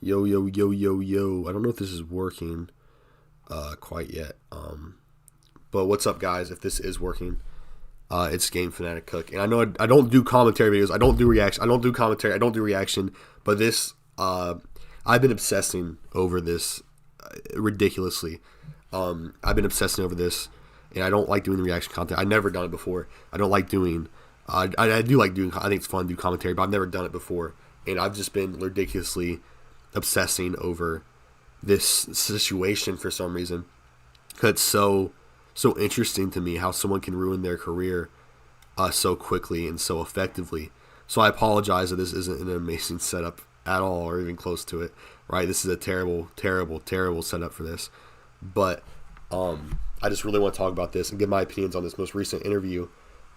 Yo, yo, yo, yo, yo. I don't know if this is working quite yet. But what's up, guys? If this is working, it's Game Fanatic Cook. And I know I don't do commentary videos. I don't do reaction. I don't do commentary. I don't do reaction. But this, I've been obsessing over this ridiculously. I've been obsessing over this. And I don't like doing the reaction content. I've never done it before. I don't like doing... I do like doing... I think it's fun to do commentary, but I've never done it before. And I've just been ridiculously obsessing over this situation for some reason. It's so interesting to me how someone can ruin their career so quickly and so effectively. So I apologize that this isn't an amazing setup at all or even close to it. Right? This is a terrible, terrible, terrible setup for this. But I just really want to talk about this and give my opinions on this most recent interview.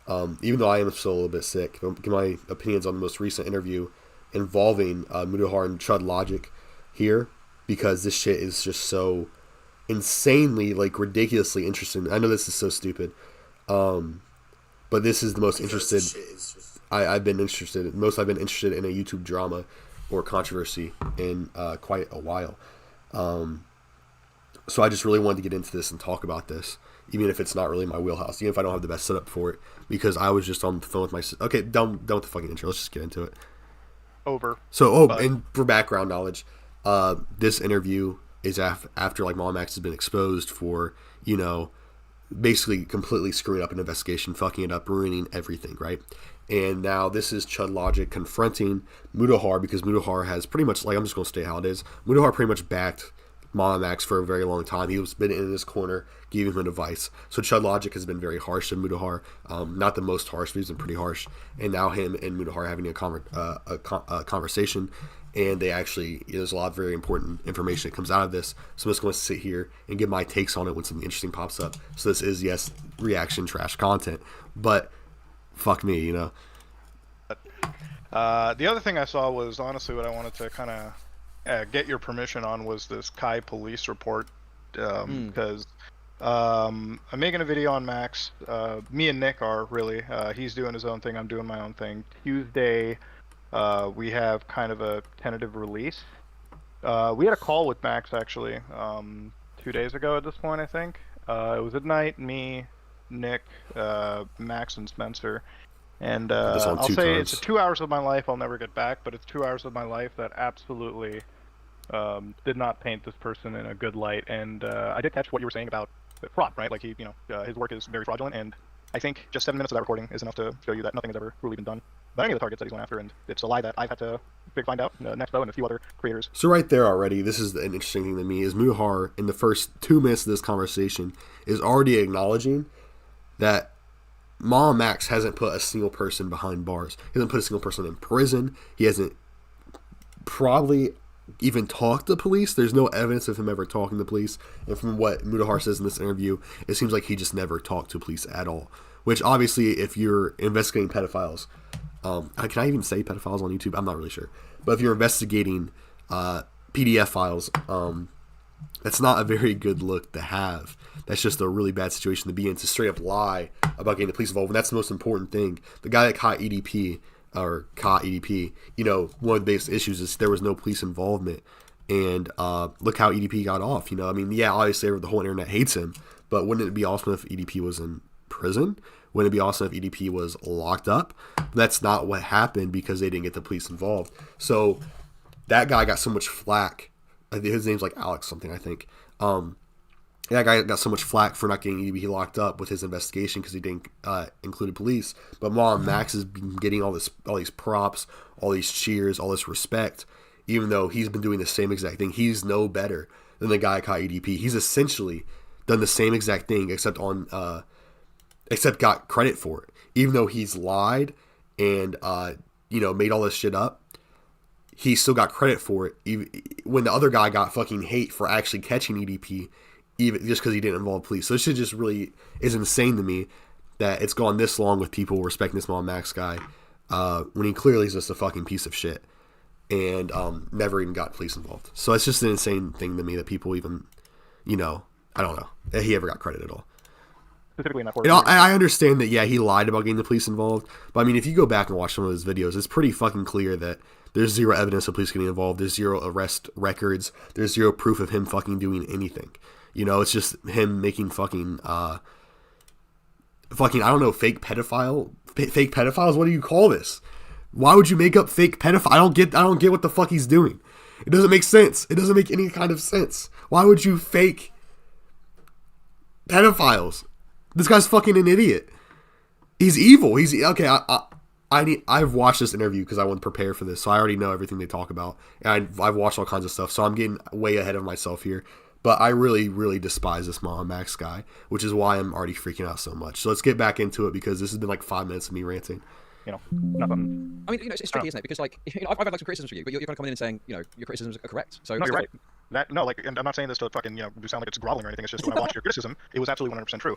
Even though I am still a little bit sick, give my opinions on the most recent interview involving Mudahar and Chud Logic here, because this shit is just so insanely, like, ridiculously interesting. I know this is so stupid, but this is the most interested I've been interested in. I've been interested in a YouTube drama or controversy in quite a while. So I just really wanted to get into this and talk about this, even if it's not really my wheelhouse, even if I don't have the best setup for it, because I was just on the phone with my... Okay, done with the fucking intro. Let's just get into it. Over. So, and for background knowledge, this interview is after, like, MamaMax has been exposed for, basically completely screwing up an investigation, fucking it up, ruining everything, right? And now this is Chud Logic confronting Mudahar, because Mudahar has pretty much, like, I'm just going to state how it is. Mudahar pretty much backed MamaMax for a very long time. He was been in his corner, giving him advice. So Chud Logic has been very harsh to Mudahar. Not the most harsh, but he's been pretty harsh. And now him and Mudahar having a conversation, and they actually, there's a lot of very important information that comes out of this. So I'm just going to sit here and give my takes on it when something interesting pops up. So this is, yes, reaction trash content, but fuck me, The other thing I saw was honestly what I wanted to kind of get your permission on was this Kai police report, because I'm making a video on Max. Me and Nick are really. He's doing his own thing. I'm doing my own thing. Tuesday, we have kind of a tentative release. We had a call with Max actually 2 days ago at this point, I think. It was at night, me, Nick, Max, and Spencer. And I'll say it's 2 hours of my life I'll never get back, but it's 2 hours of my life that absolutely did not paint this person in a good light. And I did catch what you were saying about fraud, right? Like his work is very fraudulent, and I think just 7 minutes of that recording is enough to show you that nothing has ever really been done by any of the targets that he's going after, and it's a lie that I've had to find out, Nexpo and a few other creators. So right there already, this is an interesting thing to me, is Mudahar, in the first 2 minutes of this conversation, is already acknowledging that MamaMax hasn't put a single person behind bars. He hasn't put a single person in prison. He hasn't probably even talked to police. There's no evidence of him ever talking to police. And from what Mudahar says in this interview, it seems like he just never talked to police at all. Which, obviously, if you're investigating pedophiles... can I even say pedophiles on YouTube? I'm not really sure. But if you're investigating PDF files... that's not a very good look to have. That's just a really bad situation to be in, to straight up lie about getting the police involved. And that's the most important thing. The guy that caught EDP, one of the biggest issues is there was no police involvement. And look how EDP got off. Obviously the whole internet hates him. But wouldn't it be awesome if EDP was in prison? Wouldn't it be awesome if EDP was locked up? That's not what happened because they didn't get the police involved. So that guy got so much flack. His name's like Alex something, I think. That guy got so much flack for not getting EDP locked up with his investigation because he didn't include police. But MamaMax has been getting all these props, all these cheers, all this respect, even though he's been doing the same exact thing. He's no better than the guy caught EDP. He's essentially done the same exact thing, except got credit for it. Even though he's lied and made all this shit up, he still got credit for it, even when the other guy got fucking hate for actually catching EDP, even just because he didn't involve police. So this shit just really is insane to me that it's gone this long with people respecting this MamaMax guy when he clearly is just a fucking piece of shit and never even got police involved. So it's just an insane thing to me that people even, I don't know, that he ever got credit at all. specifically in that And I understand that, yeah, he lied about getting the police involved. But, I mean, if you go back and watch some of his videos, it's pretty fucking clear that there's zero evidence of police getting involved. There's zero arrest records. There's zero proof of him fucking doing anything. You know, it's just him making fucking, I don't know, fake pedophiles? What do you call this? Why would you make up fake pedophile? I don't get what the fuck he's doing. It doesn't make sense. It doesn't make any kind of sense. Why would you fake pedophiles? This guy's fucking an idiot. He's evil. He's okay. I've watched this interview because I want to prepare for this, so I already know everything they talk about, and I've watched all kinds of stuff. So I'm getting way ahead of myself here. But I really, really despise this MamaMax guy, which is why I'm already freaking out so much. So let's get back into it because this has been like 5 minutes of me ranting. You know, nothing. I mean, you know, it's tricky, isn't it? Because like, you know, I've had like some criticisms for you, but you're kind of coming in and saying, you know, your criticisms are correct. So no, you're right. And I'm not saying this to fucking, you know, sound like it's groveling or anything. It's just when I watched your criticism, it was absolutely 100% true.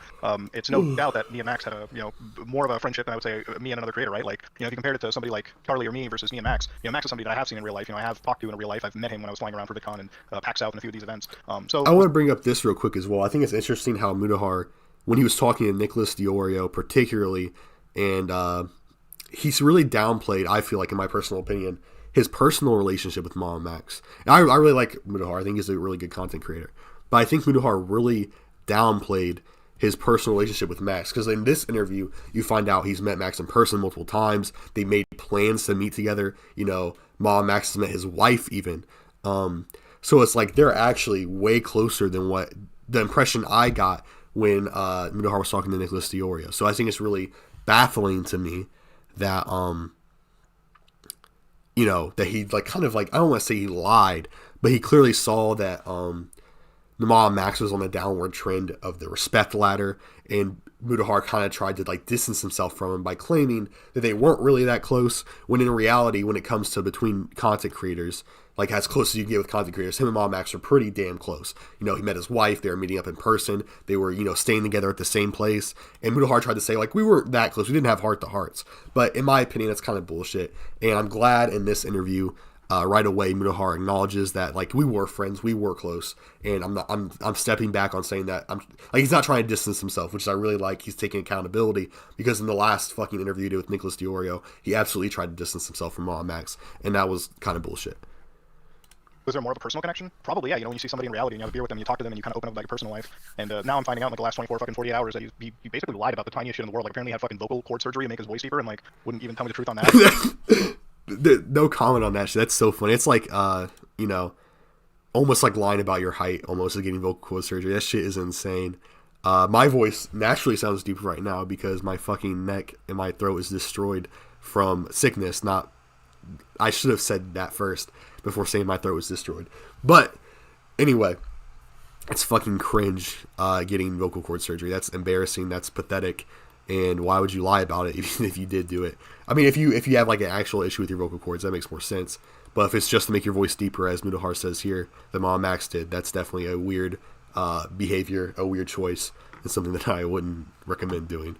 It's no doubt that me and Max had a, you know, more of a friendship than I would say me and another creator, right? Like, you know, if you compared it to somebody like Charlie or me versus me and Max, you know, Max is somebody that I have seen in real life. You know, I have talked to in real life. I've met him when I was flying around for VidCon and PAX South and a few of these events. So I want to bring up this real quick as well. I think it's interesting how Mudahar, when he was talking to Nicholas Diorio particularly, and he's really downplayed, I feel like, in my personal opinion, his personal relationship with MamaMax. And I really like Mudahar. I think he's a really good content creator. But I think Mudahar really downplayed his personal relationship with Max. Because in this interview, you find out he's met Max in person multiple times. They made plans to meet together. You know, MamaMax has met his wife even. So it's like they're actually way closer than what the impression I got when Mudahar was talking to Nicholas Diorio. So I think it's really baffling to me that you know, that he like kind of like, I don't want to say he lied, but he clearly saw that MamaMax was on the downward trend of the respect ladder, and Mudahar kind of tried to like distance himself from him by claiming that they weren't really that close, when in reality, when it comes to between content creators, like as close as you get with content creators, him and MamaMax are pretty damn close. You know, he met his wife, they were meeting up in person, they were, you know, staying together at the same place, and Mudahar tried to say, like, we weren't that close, we didn't have heart-to-hearts. But in my opinion, that's kind of bullshit, and I'm glad in this interview, right away, Mudahar acknowledges that, like, we were friends, we were close, and I'm stepping back on saying that, he's not trying to distance himself, which I really like. He's taking accountability, because in the last fucking interview he did with Nicholas Diorio, he absolutely tried to distance himself from MamaMax, and that was kind of bullshit. Was there more of a personal connection? Probably, yeah. You know, when you see somebody in reality and you have a beer with them, you talk to them, and you kind of open up like a personal life. And now I'm finding out in like the last 48 hours that he basically lied about the tiniest shit in the world. Like apparently he had fucking vocal cord surgery to make his voice deeper, and like wouldn't even tell me the truth on that. No comment on that shit. That's so funny. It's like, you know, almost like lying about your height, almost like getting vocal cord surgery. That shit is insane. My voice naturally sounds deeper right now because my fucking neck and my throat is destroyed from sickness. Not, I should have said that first before saying my throat was destroyed. But anyway, it's fucking cringe getting vocal cord surgery. That's embarrassing. That's pathetic. And why would you lie about it even if you did do it? I mean, if you have like an actual issue with your vocal cords, that makes more sense. But if it's just to make your voice deeper, as Mudahar says here, that MamaMax did, that's definitely a weird behavior, a weird choice, and something that I wouldn't recommend doing.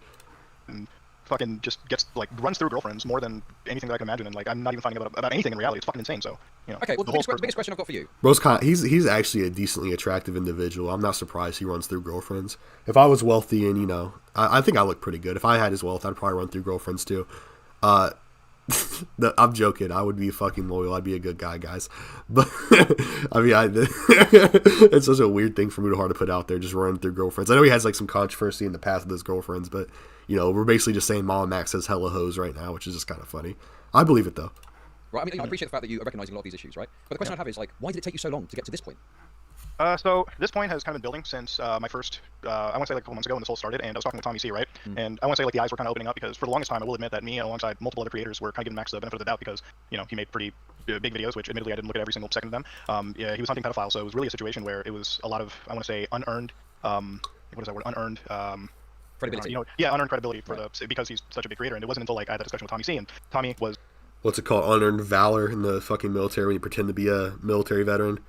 And fucking just gets like runs through girlfriends more than anything that I can imagine, and like I'm not even finding out about anything in reality. It's fucking insane. So you know. Okay, well the biggest question I've got for you. Bro's he's actually a decently attractive individual. I'm not surprised he runs through girlfriends. If I was wealthy and, you know, I think I look pretty good. If I had his wealth, I'd probably run through girlfriends too. I'm joking. I would be fucking loyal. I'd be a good guy, guys. But I mean, it's such a weird thing for Mudahar to put out there, just running through girlfriends. I know he has like some controversy in the past with his girlfriends, but you know, we're basically just saying MamaMax has hella hoes right now, which is just kind of funny. I believe it though. Right. I mean, I appreciate the fact that you are recognizing a lot of these issues, right? But the question I have is like, why did it take you so long to get to this point? So this point has kind of been building since my first, I want to say like a couple months ago when this whole started, and I was talking with Tommy C, right? And I want to say like the eyes were kind of opening up, because for the longest time, I will admit that me and alongside multiple other creators were kind of giving Max the benefit of the doubt, because, you know, he made pretty big videos, which admittedly I didn't look at every single second of them. Yeah, he was hunting pedophiles, so it was really a situation where it was a lot of, I want to say, unearned, what is that word? Unearned, credibility. You know, yeah, unearned credibility for because he's such a big creator, and it wasn't until like I had that discussion with Tommy C, and Tommy was, what's it called? Unearned valor in the fucking military when you pretend to be a military veteran.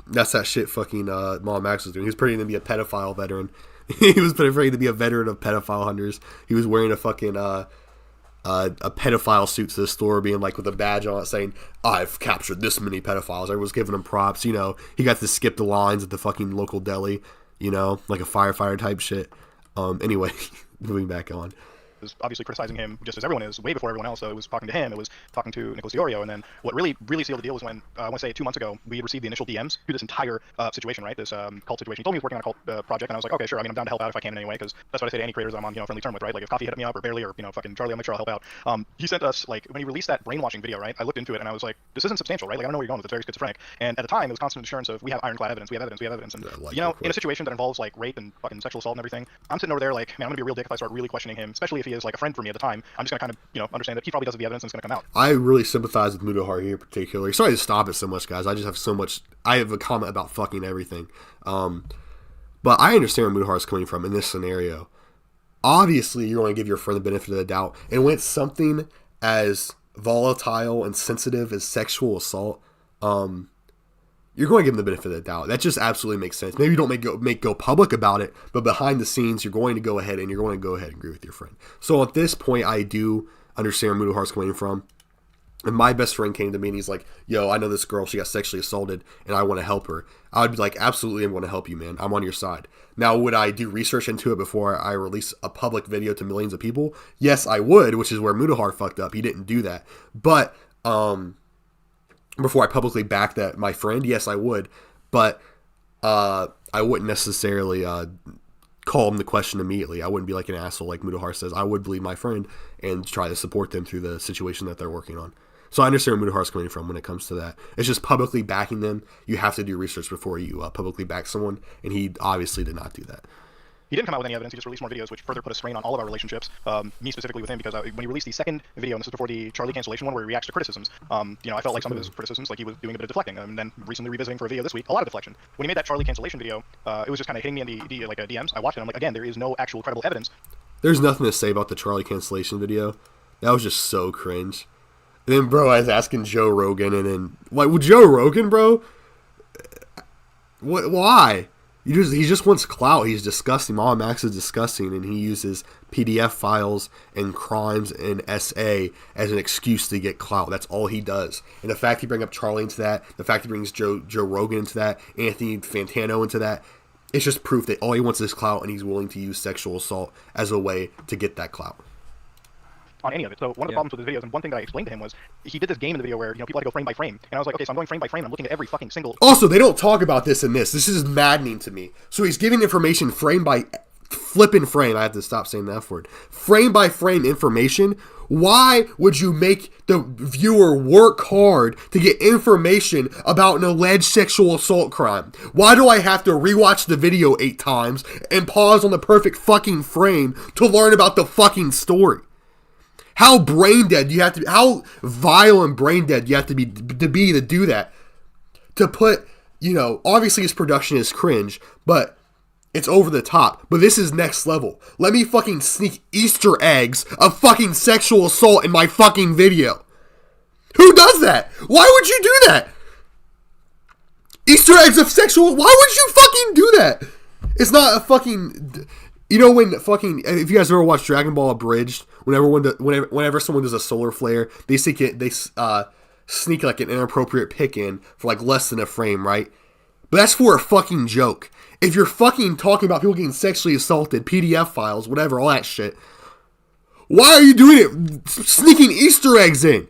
That's that shit fucking MamaMax was doing. He was pretending to be a pedophile veteran. He was pretending to be a veteran of pedophile hunters. He was wearing a fucking a pedophile suit to the store, being like with a badge on it saying, I've captured this many pedophiles. Everyone's giving him props, you know. He got to skip the lines at the fucking local deli, you know, like a firefighter type shit. Anyway, moving back on. Was obviously criticizing him just as everyone is, way before everyone else. So it was talking to him, it was talking to Nicholas Diorio, and then what really sealed the deal was when I want to say 2 months ago we had received the initial DMs to this entire situation, right? This cult situation. He told me he was working on a cult project, and I was like, okay, sure. I mean, I'm down to help out if I can in any way, because that's what I say to any creators I'm on, friendly term with, right? Like if Coffee hit me up or Barely or fucking Charlie, I'll make sure I'll help out. He sent us, like, when he released that brainwashing video, right? I looked into it and I was like, this isn't substantial, right? Like I don't know where you're going with it. It's very schizophrenic. And at the time, it was constant assurance of we have ironclad evidence, we have evidence, and in a situation that involves like rape and fucking sexual assault and everything, I'm sitting over there like, man, I'm gonna be a real dick if I start really questioning him, especially if he is like a friend for me at the time. I'm just gonna kind of, understand that he probably does have the evidence and it's gonna come out. I really sympathize with Mudahar here particularly. Sorry to stop it so much, guys. I just have so much. I have a comment about fucking everything. But I understand where Mudahar is coming from in this scenario. Obviously, you're going to give your friend the benefit of the doubt, and when it's something as volatile and sensitive as sexual assault, you're going to give them the benefit of the doubt. That just absolutely makes sense. Maybe you don't make go public about it, but behind the scenes, you're going to go ahead and agree with your friend. So at this point, I do understand where Mudahar's coming from. And my best friend came to me and he's like, yo, I know this girl, she got sexually assaulted and I want to help her. I would be like, absolutely, I want to help you, man. I'm on your side. Now, would I do research into it before I release a public video to millions of people? Yes, I would, which is where Mudahar fucked up. He didn't do that. But, before I publicly back that my friend, yes, I would. But, I wouldn't necessarily, call him the question immediately. I wouldn't be like an asshole like Mudahar says. I would believe my friend and try to support them through the situation that they're working on. So I understand where Mudahar's coming from when it comes to that. It's just publicly backing them. You have to do research before you publicly back someone, and he obviously did not do that. He didn't come out with any evidence. He just released more videos, which further put a strain on all of our relationships. Me specifically with him, because when he released the second video, and this is before the Charlie cancellation one, where he reacts to criticisms, I felt like some of his criticisms, like he was doing a bit of deflecting. And then recently revisiting for a video this week, a lot of deflection. When he made that Charlie cancellation video, it was just kind of hitting me in the DMs. I watched it. And I'm like, again, there is no actual credible evidence. There's nothing to say about the Charlie cancellation video. That was just so cringe. And then, bro, I was asking Joe Rogan, and then, like, well, Joe Rogan, bro? What? Why? He just wants clout. He's disgusting. MamaMax is disgusting, and he uses PDF files and crimes and SA as an excuse to get clout. That's all he does. And the fact he brings up Charlie into that, the fact he brings Joe Rogan into that, Anthony Fantano into that, it's just proof that all he wants is clout, and he's willing to use sexual assault as a way to get that clout. On any of it. So one of the problems with his videos, and one thing that I explained to him was, he did this game in the video where, people had to go frame by frame. And I was like, okay, so I'm going frame by frame, I'm looking at every fucking single... Also, they don't talk about this in this. This is maddening to me. So he's giving information frame by flipping frame. I have to stop saying that F word. Frame by frame information. Why would you make the viewer work hard to get information about an alleged sexual assault crime? Why do I have to rewatch the video 8 times and pause on the perfect fucking frame to learn about the fucking story? How brain dead you have to be, how vile and brain dead you have to do that. To put, obviously his production is cringe, but it's over the top. But this is next level. Let me fucking sneak Easter eggs of fucking sexual assault in my fucking video. Who does that? Why would you do that? Easter eggs of sexual, why would you fucking do that? It's not a fucking... when fucking, if you guys ever watched Dragon Ball Abridged, whenever someone does a solar flare, they sneak like an inappropriate pick in for like less than a frame, right? But that's for a fucking joke. If you're fucking talking about people getting sexually assaulted, PDF files, whatever, all that shit, why are you doing it? Sneaking Easter eggs in.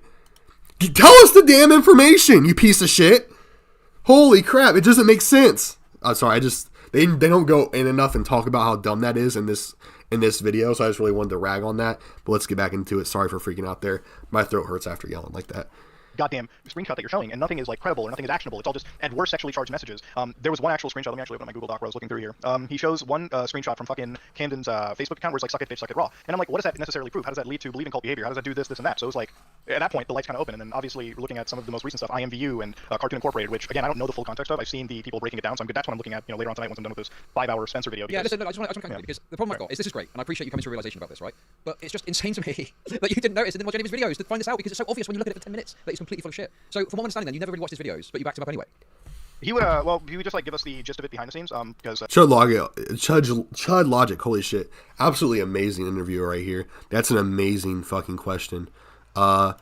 Tell us the damn information, you piece of shit. Holy crap, it doesn't make sense. Sorry, They don't go in enough and talk about how dumb that is in this video, so I just really wanted to rag on that. But let's get back into it. Sorry for freaking out there. My throat hurts after yelling like that. Goddamn screenshot that you're showing, and nothing is like credible or nothing is actionable. It's all just at worst sexually charged messages. There was one actual screenshot. Let me actually open my Google Doc where I was looking through here. He shows one screenshot from fucking Camden's Facebook account where it's like suck it bitch, suck it raw. And I'm like, what does that necessarily prove? How does that lead to believing cult behavior? How does that do this and that? So it was like, at that point the lights kind of open, and then obviously looking at some of the most recent stuff, IMVU and Cartoon Incorporated, which again I don't know the full context of. I've seen the people breaking it down, so that's what I'm looking at later on tonight once I'm done with this 5-hour Spencer video. Yeah, listen, look, I just want to come in because the problem I've got is this is great, and I appreciate you coming to a realization about this, right? But it's just insane to me that you didn't notice and didn't watch any of his videos to find this out, because it's so obvious when you look at it for 10 minutes that he's completely full of shit. So from what I'm understanding, then you never really watched his videos, but you backed him up anyway. He would he would just like give us the gist of it behind the scenes, because Chud Logic, holy shit, absolutely amazing interview right here. That's an amazing fucking question. How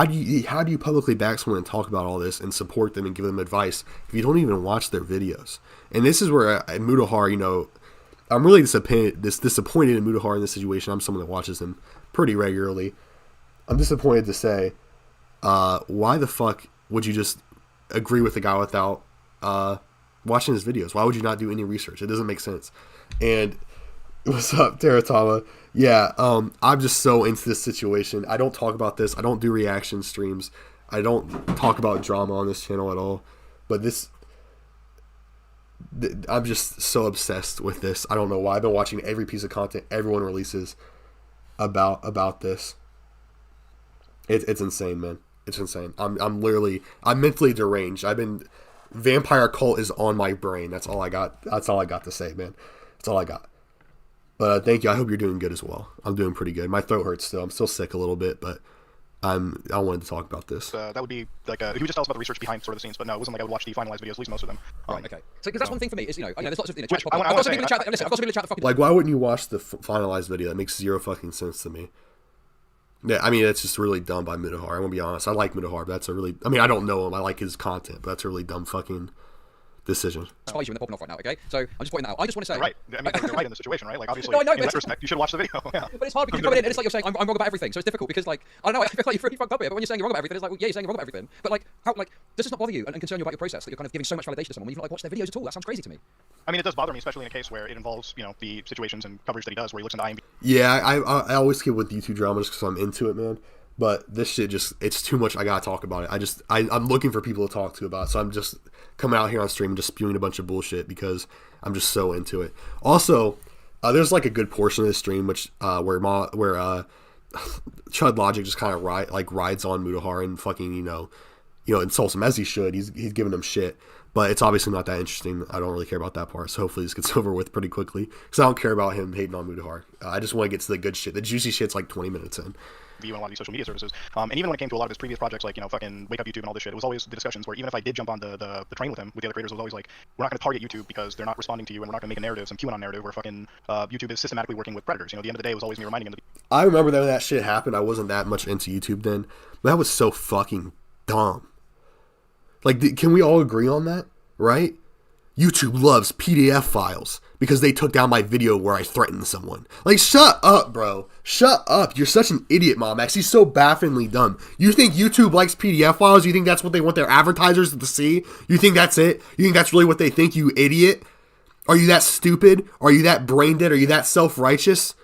do you publicly back someone and talk about all this and support them and give them advice if you don't even watch their videos? And this is where Mudahar, I'm really disappointed in Mutahar in this situation. I'm someone that watches him pretty regularly. I'm disappointed to say, why the fuck would you just agree with the guy without watching his videos? Why would you not do any research? It doesn't make sense. And what's up, Teratama? Yeah, I'm just so into this situation. I don't talk about this. I don't do reaction streams. I don't talk about drama on this channel at all. But I'm just so obsessed with this. I don't know why. I've been watching every piece of content everyone releases about this. It's insane, man. It's insane. I'm mentally deranged. Vampire cult is on my brain. That's all I got. That's all I got to say, man. That's all I got. But thank you. I hope you're doing good as well. I'm doing pretty good. My throat hurts still. I'm still sick a little bit, but I wanted to talk about this. That would be like he would just tell us about the research behind sort of the scenes, but no, it wasn't like I would watch the finalized videos, at least most of them. Right, okay. So, because that's one thing for me is, there's lots of in the chat. I've got some people in the chat. Listen, I've got some people in the chat that fucking. Like, why wouldn't you watch the finalized video? That makes zero fucking sense to me. Yeah, I mean, it's just really dumb by Mutahar. I'm gonna be honest. I like Mutahar, but I don't know him. I like his content, but that's a really dumb fucking decision. Spies you when they're popping off right now, okay? So I'm just pointing that out. I just want to say. You're right. I mean, you're right in the situation, right? Like, obviously, no, I know, in retrospect, you should watch the video. Yeah. But it's hard because you're coming in and it's like you're saying I'm wrong about everything. So it's difficult because, like, I don't know, I feel like you're really fucked up here. But when you're saying you're wrong about everything, it's like, well, yeah, you're saying you're wrong about everything. But like, how, like, does this not bother you and concern you about your process that you're kind of giving so much validation to someone when you've not like watched their videos at all? That sounds crazy to me. I mean, it does bother me, especially in a case where it involves, the situations and coverage that he does, where he looks into IMDb. Yeah, I always get with YouTube dramas because I'm into it, man. But this shit it's too much. I gotta talk about it. I'm looking for people to talk to about it. So I'm just coming out here on stream and just spewing a bunch of bullshit because I'm just so into it. Also, there's like a good portion of this stream where Chud Logic just kind of rides on Mutahar and fucking insults him as he should. He's giving him shit, but it's obviously not that interesting. I don't really care about that part. So hopefully this gets over with pretty quickly because I don't care about him hating on Mutahar. I just want to get to the good shit. The juicy shit's like 20 minutes in. View on a lot of these social media services, and even when it came to a lot of his previous projects, like fucking Wake Up YouTube and all this shit, it was always the discussions where even if I did jump on the train with him with the other creators, it was always like, we're not going to target YouTube because they're not responding to you, and we're not going to make a narrative, some QAnon narrative where fucking YouTube is systematically working with predators. At the end of the day, it was always me reminding him. I remember that when that shit happened, I wasn't that much into YouTube then, but that was so fucking dumb. Like, can we all agree on that, right? YouTube loves PDF files because they took down my video where I threatened someone. Like, shut up, bro. Shut up. You're such an idiot, MamaMax. He's so bafflingly dumb. You think YouTube likes PDF files? You think that's what they want their advertisers to see? You think that's it? You think that's really what they think, you idiot? Are you that stupid? Are you that brain dead? Are you that self-righteous?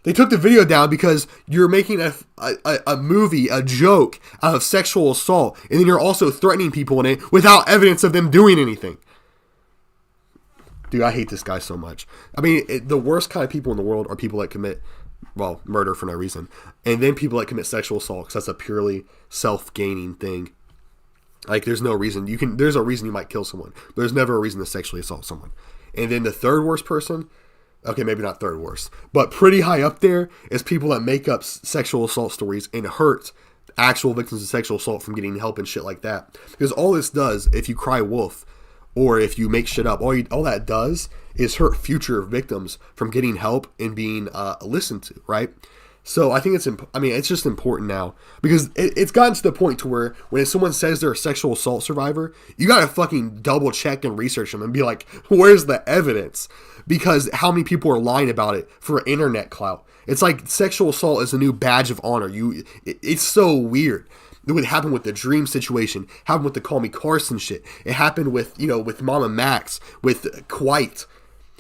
They took the video down because you're making a movie, a joke out of sexual assault, and then you're also threatening people in it without evidence of them doing anything. Dude, I hate this guy so much. I mean, the worst kind of people in the world are people that commit, murder for no reason. And then people that commit sexual assault, because that's a purely self-gaining thing. Like, there's no reason. There's a reason you might kill someone. But there's never a reason to sexually assault someone. And then the third worst person, okay, maybe not third worst, but pretty high up there is people that make up sexual assault stories and hurt actual victims of sexual assault from getting help and shit like that. Because all this does, if you cry wolf, or if you make shit up, all that does is hurt future victims from getting help and being listened to, right? So I think it's just important now because it's gotten to the point to where when someone says they're a sexual assault survivor, you gotta fucking double check and research them and be like, where's the evidence? Because how many people are lying about it for internet clout? It's like sexual assault is a new badge of honor. It's so weird. It would happen with the Dream situation, happened with the Call Me Carson shit. It happened with MamaMax, with Quite.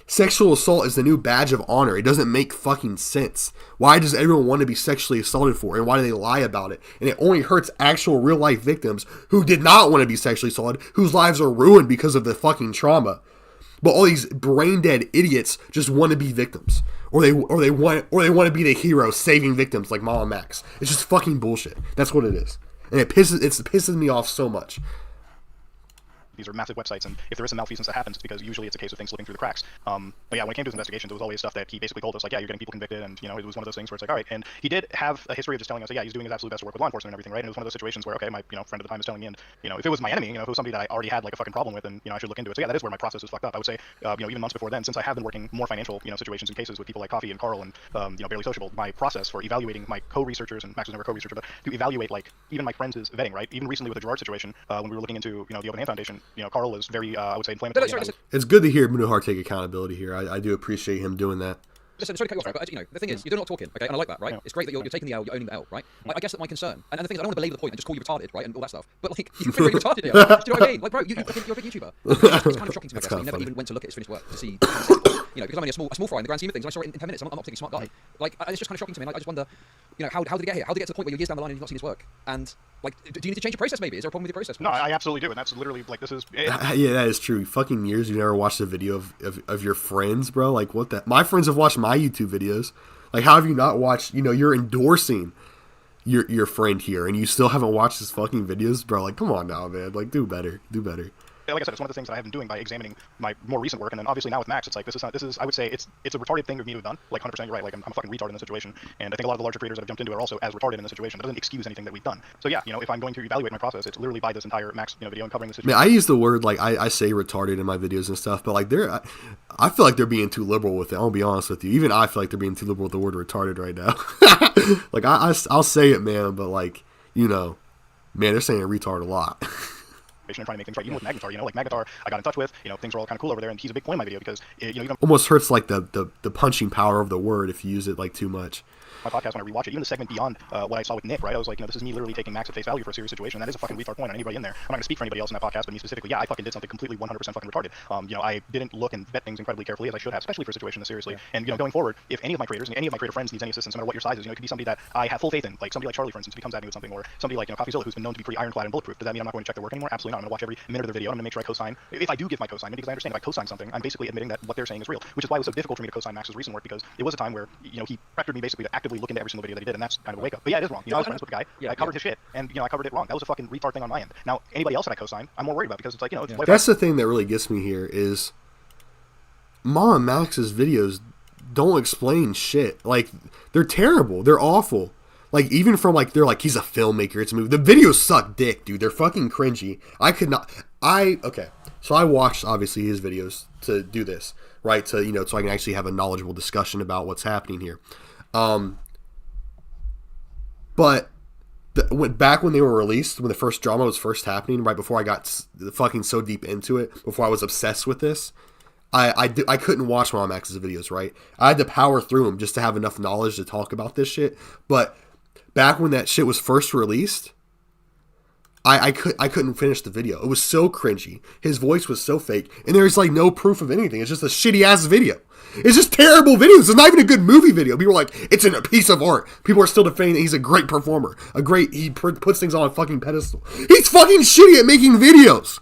Sexual assault is the new badge of honor. It doesn't make fucking sense. Why does everyone want to be sexually assaulted for? And why do they lie about it? And it only hurts actual real life victims who did not want to be sexually assaulted, whose lives are ruined because of the fucking trauma. But all these brain dead idiots just want to be victims. Or they want to be the hero saving victims like MamaMax. It's just fucking bullshit. That's what it is. And it pisses me off so much. These are massive websites, and if there is some malfeasance that happens, it's because usually it's a case of things slipping through the cracks. But yeah, when it came to his investigations, there was always stuff that he basically told us, like, yeah, you're getting people convicted, and it was one of those things where it's like, all right. And he did have a history of just telling us, like, yeah, he's doing his absolute best to work with law enforcement and everything, right? And it was one of those situations where, okay, my friend at the time is telling me, and if it was my enemy, if it was somebody that I already had like a fucking problem with, and I should look into it. So yeah, that is where my process is fucked up. I would say, even months before then, since I have been working more financial, situations and cases with people like Coffee and Carl and Barely Sociable, my process for evaluating my co-researchers, and Max was never a co-researcher, but to evaluate like even my friends' vetting, right? Even recently with the Gerard situation, when we were looking into the Open Hand Foundation, Carl is very, I would say, No, inflammatory. sorry, listen, It's good to hear Minuhar take accountability here. I do appreciate him doing that. sorry to cut you off, right? But the thing is, you're doing a lot of talking, okay? And I like that, right? It's great that you're taking the L, you're owning the L, right? I guess that my concern, and the thing is, I don't want to belabor the point and just call you retarded, right, and all that stuff. But like, you've been really retarded here. Do you know what I mean? Like, bro, you're a big YouTuber. It's kind of shocking to me, I guess, that you never even went to look at his finished work to see, because I'm only a small fry in the grand scheme of things. I saw it in 10 minutes. I'm not a particularly smart guy. Like, it's just kind of shocking to me. Like, I just wonder, how did he get here? How did he get to the point where you're years down the line and you've not seen his work? And like, do you need to change your process? Maybe is there a problem with your process? No, I absolutely do, and that's literally like this is. Yeah, that is true. Fucking years you never watched a video of your friends, bro. Like, what the? My friends have watched my YouTube videos. Like, how have you not watched? You're endorsing your friend here, and you still haven't watched his fucking videos, bro. Like, come on now, man. Like, do better. Like I said, it's one of the things that I have been doing by examining my more recent work, and then obviously now with Max, it's like this is I would say it's a retarded thing of me to have done. Like 100%, you're right. Like I'm a fucking retard in this situation, and I think a lot of the larger creators that have jumped into it are also as retarded in this situation. That doesn't excuse anything that we've done. So yeah, if I'm going to evaluate my process, it's literally by this entire Max video and covering the situation. Man, I use the word like I say retarded in my videos and stuff, but like I feel like they're being too liberal with it. I'll be honest with you. Even I feel like they're being too liberal with the word retarded right now. Like I'll say it, man, but like man, they're saying retard a lot. And trying to make things right, even with Magnetar, like Magnetar, I got in touch with, things were all kind of cool over there, and he's a big point in my video because, even almost hurts like the punching power of the word if you use it like too much. My podcast, when I rewatch it, even the segment beyond what I saw with Nick, right? I was like, this is me literally taking Max at face value for a serious situation. That is a fucking retard point on anybody in there. I'm not going to speak for anybody else in that podcast, but me specifically, yeah, I fucking did something completely 100% fucking retarded. I didn't look and vet things incredibly carefully as I should have, especially for a situation this seriously. And going forward, if any of my creators and any of my creator friends needs any assistance, no matter what your size is, it could be somebody that I have full faith in, like somebody like Charlie, for instance, if he comes at me with something, or somebody like CoffeeZilla, who's been known to be pretty ironclad and bulletproof. Does that mean I'm not going to check their work anymore? Absolutely not. I'm going to watch every minute of their video. I'm going to make sure I co-sign. If I do give my co-sign, because I understand if I co-sign something, I'm basically admitting that what they're saying is real, which is why it was so difficult for me to co-sign Max's recent work, because it was a time where he pressured me basically to actively look into every single video that he did, and that's kind of a wake up. But yeah, it is wrong. I was friends with the guy. I covered his shit, and I covered it wrong. That was a fucking retard thing on my end. Now, anybody else that I co-sign, I'm more worried about, because it's like, That's the thing that really gets me here is MamaMax's videos don't explain shit. Like, they're terrible. They're awful. Like, even from, like, they're like, he's a filmmaker, it's a movie. The videos suck dick, dude. They're fucking cringy. Okay. So I watched, obviously, his videos to do this, right? To, so I can actually have a knowledgeable discussion about what's happening here. But back when they were released, when the first drama was first happening, right before I got fucking so deep into it, before I was obsessed with this, I couldn't watch MamaMax's videos, right? I had to power through them just to have enough knowledge to talk about this shit. But back when that shit was first released, I couldn't finish the video. It was so cringy. His voice was so fake, and there's like no proof of anything. It's just a shitty ass video. It's just terrible videos. It's not even a good movie video. People are like, it's a piece of art. People are still defending that he's a great performer. He puts things on a fucking pedestal. He's fucking shitty at making videos.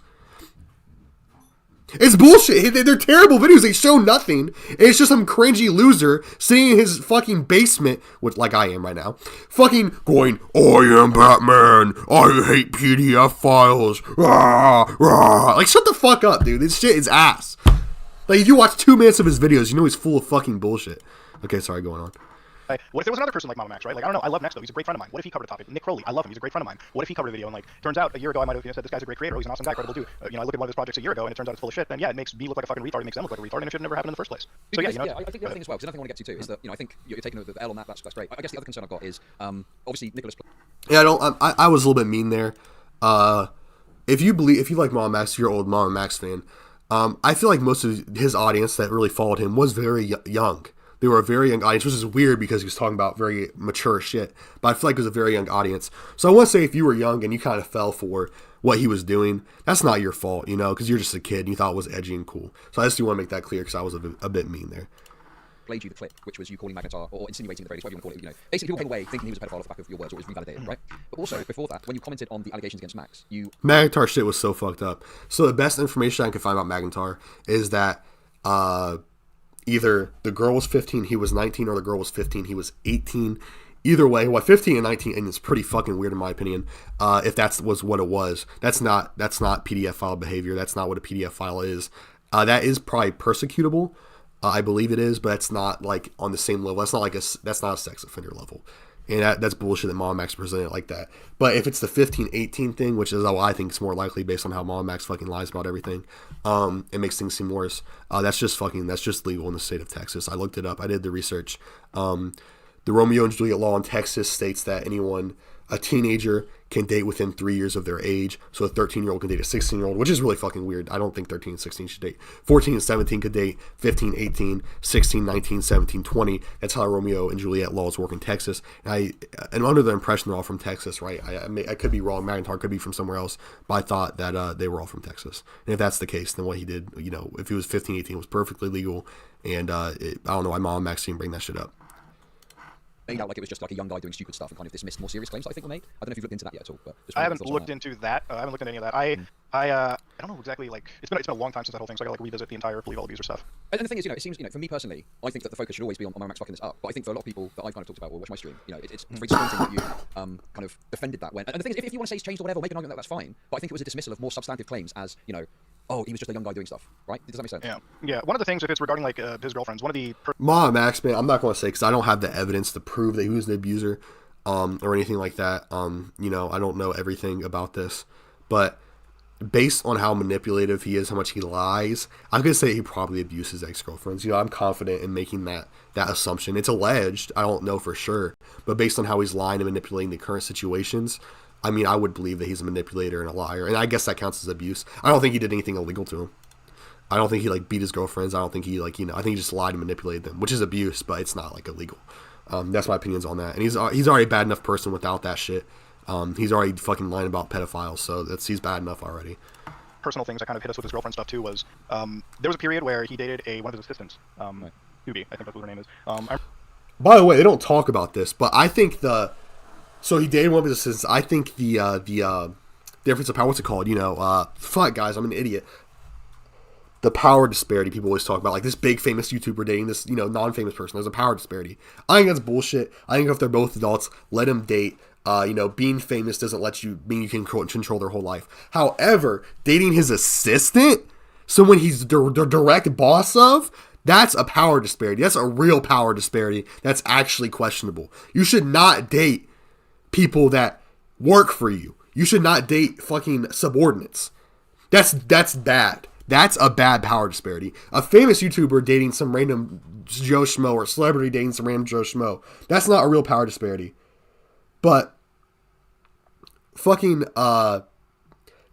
It's bullshit. They're terrible videos. They show nothing. It's just some cringy loser sitting in his fucking basement, which, like I am right now, fucking going, I am Batman. I hate PDF files. Rah, rah. Like, shut the fuck up, dude. This shit is ass. Like, if you watch 2 minutes of his videos, you know he's full of fucking bullshit. Okay, sorry, going on. What if there was another person like MamaMax, right? Like, I don't know. I love Max, though. He's a great friend of mine. What if he covered a topic? Nick Crowley, I love him. He's a great friend of mine. What if he covered a video and, like, turns out a year ago I might have said this guy's a great creator. He's an awesome guy, credible dude. I looked at one of his projects a year ago and it turns out it's full of shit. Then yeah, it makes me look like a fucking retard. It makes them look like a retard, and it should have never happened in the first place. So yeah, I think the other thing as well, because another thing I want to get to too is that I think you're taking the L on that. That's great. I guess the other concern I've got is obviously Nicholas. Yeah, I was a little bit mean there. If you like MamaMax, if you're an old MamaMax fan, I feel like most of his audience that really followed him was very young. They were a very young audience, which is weird because he was talking about very mature shit. But I feel like it was a very young audience. So I want to say if you were young and you kind of fell for what he was doing, that's not your fault, because you're just a kid and you thought it was edgy and cool. So I just do want to make that clear because I was a bit mean there. Played you the clip, which was you calling Magnetar, or insinuating the very least, whatever you want to call it, basically people came away thinking he was a pedophile off the back of your words, or it was revalidated, right? But also, before that, when you commented on the allegations against Max, Magnetar shit was so fucked up. So the best information I can find about Magnetar is that, either the girl was 15, he was 19, or the girl was 15, he was 18. Either way, 15 and 19, and it's pretty fucking weird in my opinion. If that was what it was, that's not PDF file behavior. That's not what a PDF file is. That is probably persecutable. I believe it is, but it's not like on the same level. That's not a sex offender level. And that's bullshit that MamaMax presented it like that. But if it's the 15-18 thing, which is how I think is more likely based on how MamaMax fucking lies about everything, it makes things seem worse. That's just legal in the state of Texas. I looked it up. I did the research. The Romeo and Juliet law in Texas states that a teenager can date within 3 years of their age. So a 13-year-old can date a 16-year-old, which is really fucking weird. I don't think 13 and 16 should date. 14 and 17 could date, 15, 18, 16, 19, 17, 20. That's how Romeo and Juliet laws work in Texas. And I'm under the impression they're all from Texas, right? I could be wrong. Magntar could be from somewhere else, but I thought that they were all from Texas. And if that's the case, then what he did, if he was 15, 18, was perfectly legal. And I don't know why MamaMax didn't bring that shit up. Made out like it was just like a young guy doing stupid stuff and kind of dismissed more serious claims that I think were made. I don't know if you've looked into that yet at all. But I haven't looked into that. I haven't looked into any of that. I don't know exactly, like, it's been a long time since that whole thing, so I gotta, like, revisit the entire believe all abuser stuff. And the thing is, it seems, for me personally, I think that the focus should always be on MamaMax fucking this up. But I think for a lot of people that I've kind of talked about or watch my stream, it's very disappointing that you kind of defended that when. And the thing is, if you want to say he's changed or whatever, make an argument that's fine. But I think it was a dismissal of more substantive claims as, oh, he was just a young guy doing stuff, right? Does that make sense? Yeah. One of the things, if it's regarding, like, his girlfriends, one of the... MamaMax, man, I'm not going to say, because I don't have the evidence to prove that he was an abuser or anything like that. I don't know everything about this. But based on how manipulative he is, how much he lies, I'm going to say he probably abused his ex-girlfriends. I'm confident in making that assumption. It's alleged. I don't know for sure. But based on how he's lying and manipulating the current situations, I mean, I would believe that he's a manipulator and a liar. And I guess that counts as abuse. I don't think he did anything illegal to him. I don't think he, like, beat his girlfriends. I don't think he, like, I think he just lied and manipulated them, which is abuse, but it's not, like, illegal. That's my opinions on that. And he's already a bad enough person without that shit. He's already fucking lying about pedophiles, so he's bad enough already. Personal things that kind of hit us with his girlfriend stuff, too, was there was a period where he dated one of his assistants, Hubie, I think that's what her name is. By the way, they don't talk about this, but I think so he dated one of his assistants. I think the difference of power, what's it called? Fuck, guys, I'm an idiot. The power disparity people always talk about, like this big famous YouTuber dating this, non-famous person. There's a power disparity. I think that's bullshit. I think if they're both adults, let them date. Being famous doesn't mean you can control their whole life. However, dating his assistant, someone he's the direct boss of, that's a power disparity. That's a real power disparity. That's actually questionable. You should not date people that work for you. You should not date fucking subordinates. That's bad. That's a bad power disparity. A famous YouTuber dating some random Joe Schmo or celebrity dating some random Joe Schmo, that's not a real power disparity. But fucking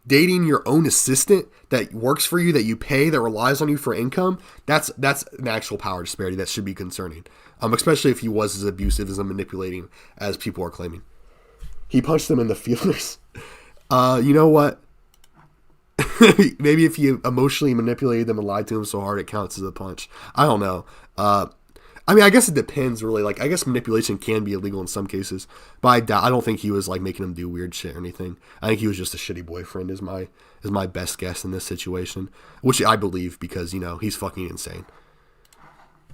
dating your own assistant that works for you, that you pay, that relies on you for income, that's an actual power disparity that should be concerning. Especially if he was as abusive as manipulating as people are claiming. He punched them in the feelers. You know what? Maybe if you emotionally manipulated them and lied to them so hard, it counts as a punch. I don't know. I guess it depends, really. Like, I guess manipulation can be illegal in some cases, but I don't think he was, like, making them do weird shit or anything. I think he was just a shitty boyfriend is my best guess in this situation, which I believe because, he's fucking insane.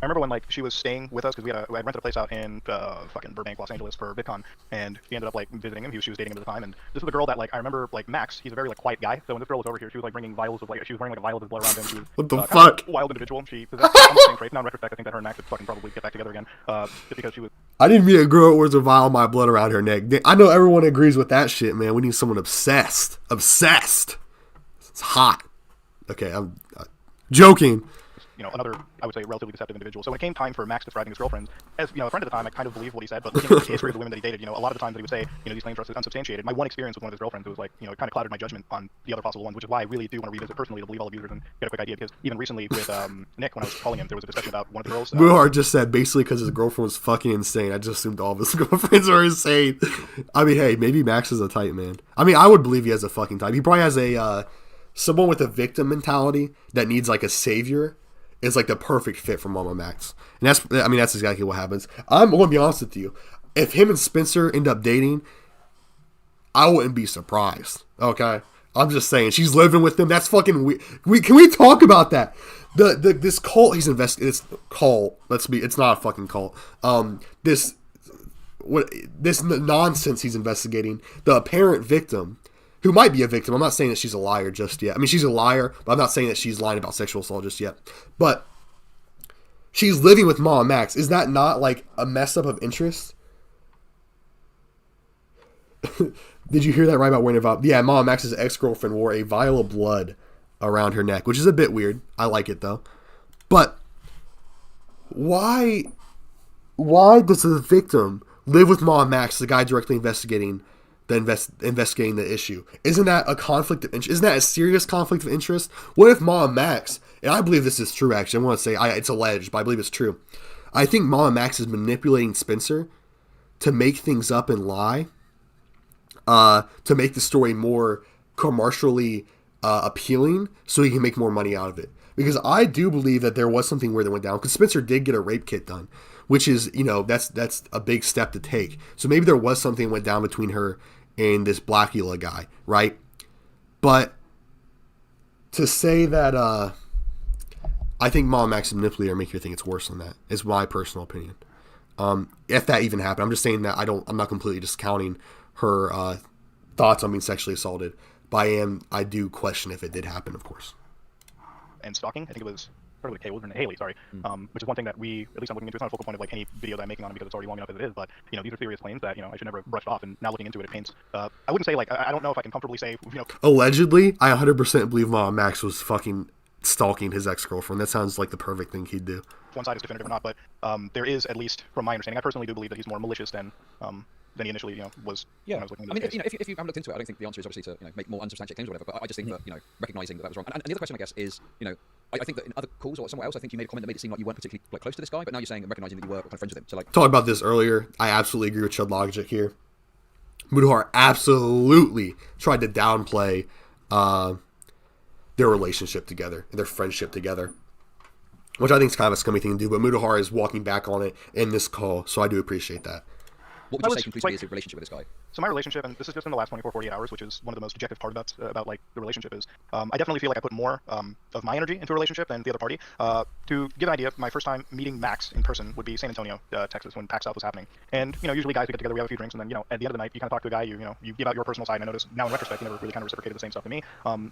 I remember when, like, she was staying with us, because I rented a place out in fucking Burbank, Los Angeles for VidCon, and she ended up, like, visiting him. She was dating him at the time, and this was a girl that, like, I remember, like, Max, he's a very, like, quiet guy, so when this girl was over here, she was, like, bringing vials of, like, she was wearing, like, a vial of his blood around him. She was, what the kind fuck? of a wild individual. She possessed some of the same traits. Now, in retrospect, I think that her and Max would fucking probably get back together again, just because she was... I didn't mean a girl who wears a vial of my blood around her neck. I know everyone agrees with that shit, man. We need someone obsessed. Obsessed. It's hot. Okay, I'm joking. Another, I would say, relatively deceptive individual. So when it came time for Max describing his girlfriends, as, a friend at the time, I kind of believed what he said, but looking at the history of the women that he dated, a lot of the times that he would say, these claims are unsubstantiated. My one experience with one of his girlfriends, it was like, it kind of clouded my judgment on the other possible ones, which is why I really do want to revisit personally the believe all abusers and get a quick idea, because even recently with Nick, when I was calling him, there was a discussion about one of the girls. Willhard just said, basically because his girlfriend was fucking insane. I just assumed all of his girlfriends were insane. I mean, hey, maybe Max is a type, man. I mean, I would believe he has a fucking type. He probably has a, someone with a victim mentality that needs, like, a savior. Is like the perfect fit for MamaMax. And that's exactly what happens. I'm going to be honest with you. If him and Spencer end up dating, I wouldn't be surprised. Okay? I'm just saying. She's living with him. That's fucking weird. Can we talk about that? This cult he's investigating. This cult. It's not a fucking cult. This nonsense he's investigating. The apparent victim, who might be a victim. I'm not saying that she's a liar just yet. I mean, she's a liar, but I'm not saying that she's lying about sexual assault just yet. But she's living with MamaMax. Is that not, like, a mess up of interest? Did you hear that right about wearing a vial? Yeah, MamaMax's ex-girlfriend wore a vial of blood around her neck, which is a bit weird. I like it, though. But why does the victim live with MamaMax, the guy directly investigating the investigating the issue. Isn't that a conflict of interest? Isn't that a serious conflict of interest? What if MamaMax, and I believe this is true actually, I want to say it's alleged, but I believe it's true. I think MamaMax is manipulating Spencer to make things up and lie, to make the story more commercially appealing so he can make more money out of it. Because I do believe that there was something where that went down, because Spencer did get a rape kit done, which is, that's a big step to take. So maybe there was something that went down between her and this Blackula guy, right? But to say that I think MamaMax manipulator make you think it's worse than that is my personal opinion. If that even happened, I'm just saying that I'm not completely discounting her thoughts on being sexually assaulted, but I do question if it did happen, of course. And stalking, I think it was Haley, sorry. Which is one thing that we, at least I'm looking into. It's not a focal point of like any video that I'm making on it because it's already long enough as it is. But these are serious claims that I should never have brushed off. And now looking into it, it paints. I wouldn't say like I don't know if I can comfortably say Allegedly, I 100% believe MamaMax was fucking stalking his ex-girlfriend. That sounds like the perfect thing he'd do. One side is definitive or not, but there is, at least from my understanding, I personally do believe that he's more malicious than he initially was. Yeah, when I was looking I mean, into if you haven't looked into it, I don't think the answer is obviously to make more unsubstantiated claims or whatever. But I just think that recognizing that was wrong. And the other question, I guess, is I think that in other calls or somewhere else, I think you made a comment that made it seem like you weren't particularly close to this guy, but now you're saying recognizing that you were kind of friends with him. So like, talked about this earlier. I absolutely agree with Chud Logic here. Mudahar absolutely tried to downplay their relationship together, their friendship together, which I think is kind of a scummy thing to do. But Mudahar is walking back on it in this call, so I do appreciate that. What would you say conclusively is your relationship with this guy? So my relationship, and this is just in the last 24, 48 hours, which is one of the most objective part about like the relationship is, I definitely feel like I put more of my energy into a relationship than the other party. To give an idea, my first time meeting Max in person would be San Antonio, Texas, when PAX South was happening. And usually guys, we get together, we have a few drinks, and then at the end of the night, you kind of talk to a guy, you give out your personal side. And I notice now in retrospect, you never really kind of reciprocated the same stuff to me.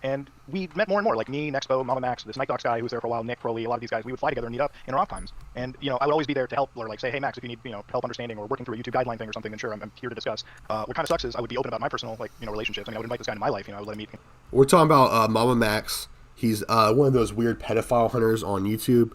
And we met more and more, like me, Nexpo, MamaMax, this Night Docs guy who was there for a while, Nick, Crowley, a lot of these guys. We would fly together and meet up in our off times. And I would always be there to help, or like say, hey Max, if you need help understanding or working through a YouTube guideline thing or something, then sure, I'm here to discuss. What kind of sucks is I would be open about my personal relationships. I mean, I would invite this guy into my life. I would let him meet. We're talking about MamaMax. He's one of those weird pedophile hunters on YouTube.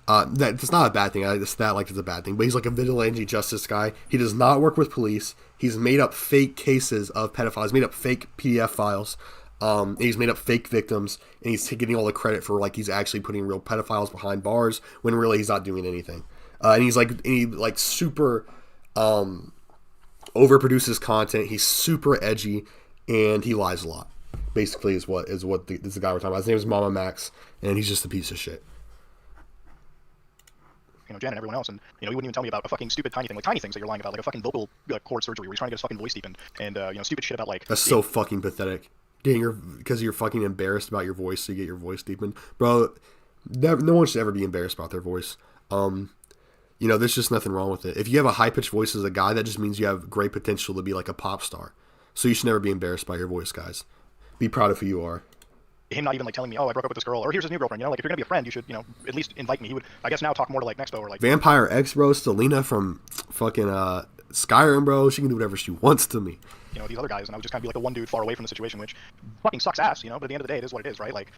That's not a bad thing. It's a bad thing. But he's like a vigilante justice guy. He does not work with police. He's made up fake cases of pedophiles. Made up fake PDF files. And he's made up fake victims. And he's getting all the credit for like he's actually putting real pedophiles behind bars when really he's not doing anything. And he super overproduces content. He's super edgy, and he lies a lot. Basically, is what the guy we're talking about. His name is MamaMax, and he's just a piece of shit. Jen and everyone else, and he wouldn't even tell me about a fucking stupid tiny thing, like tiny things that you're lying about, like a fucking vocal cord surgery where you're trying to get his fucking voice deepened, and stupid shit about like. That's so fucking pathetic. Because you're fucking embarrassed about your voice, so you get your voice deepened, bro. No one should ever be embarrassed about their voice. There's just nothing wrong with it. If you have a high-pitched voice as a guy, that just means you have great potential to be like a pop star. So you should never be embarrassed by your voice, guys. Be proud of who you are. Him not even like telling me, oh, I broke up with this girl, or here's his new girlfriend. Like if you're gonna be a friend, you should, at least invite me. He would, I guess, now talk more to like Nexpo or like Vampire X, bro. Selena from fucking Skyrim, bro. She can do whatever she wants to me. These other guys, and I would just kind of be like the one dude far away from the situation, which fucking sucks ass. But at the end of the day, it is what it is, right? Like,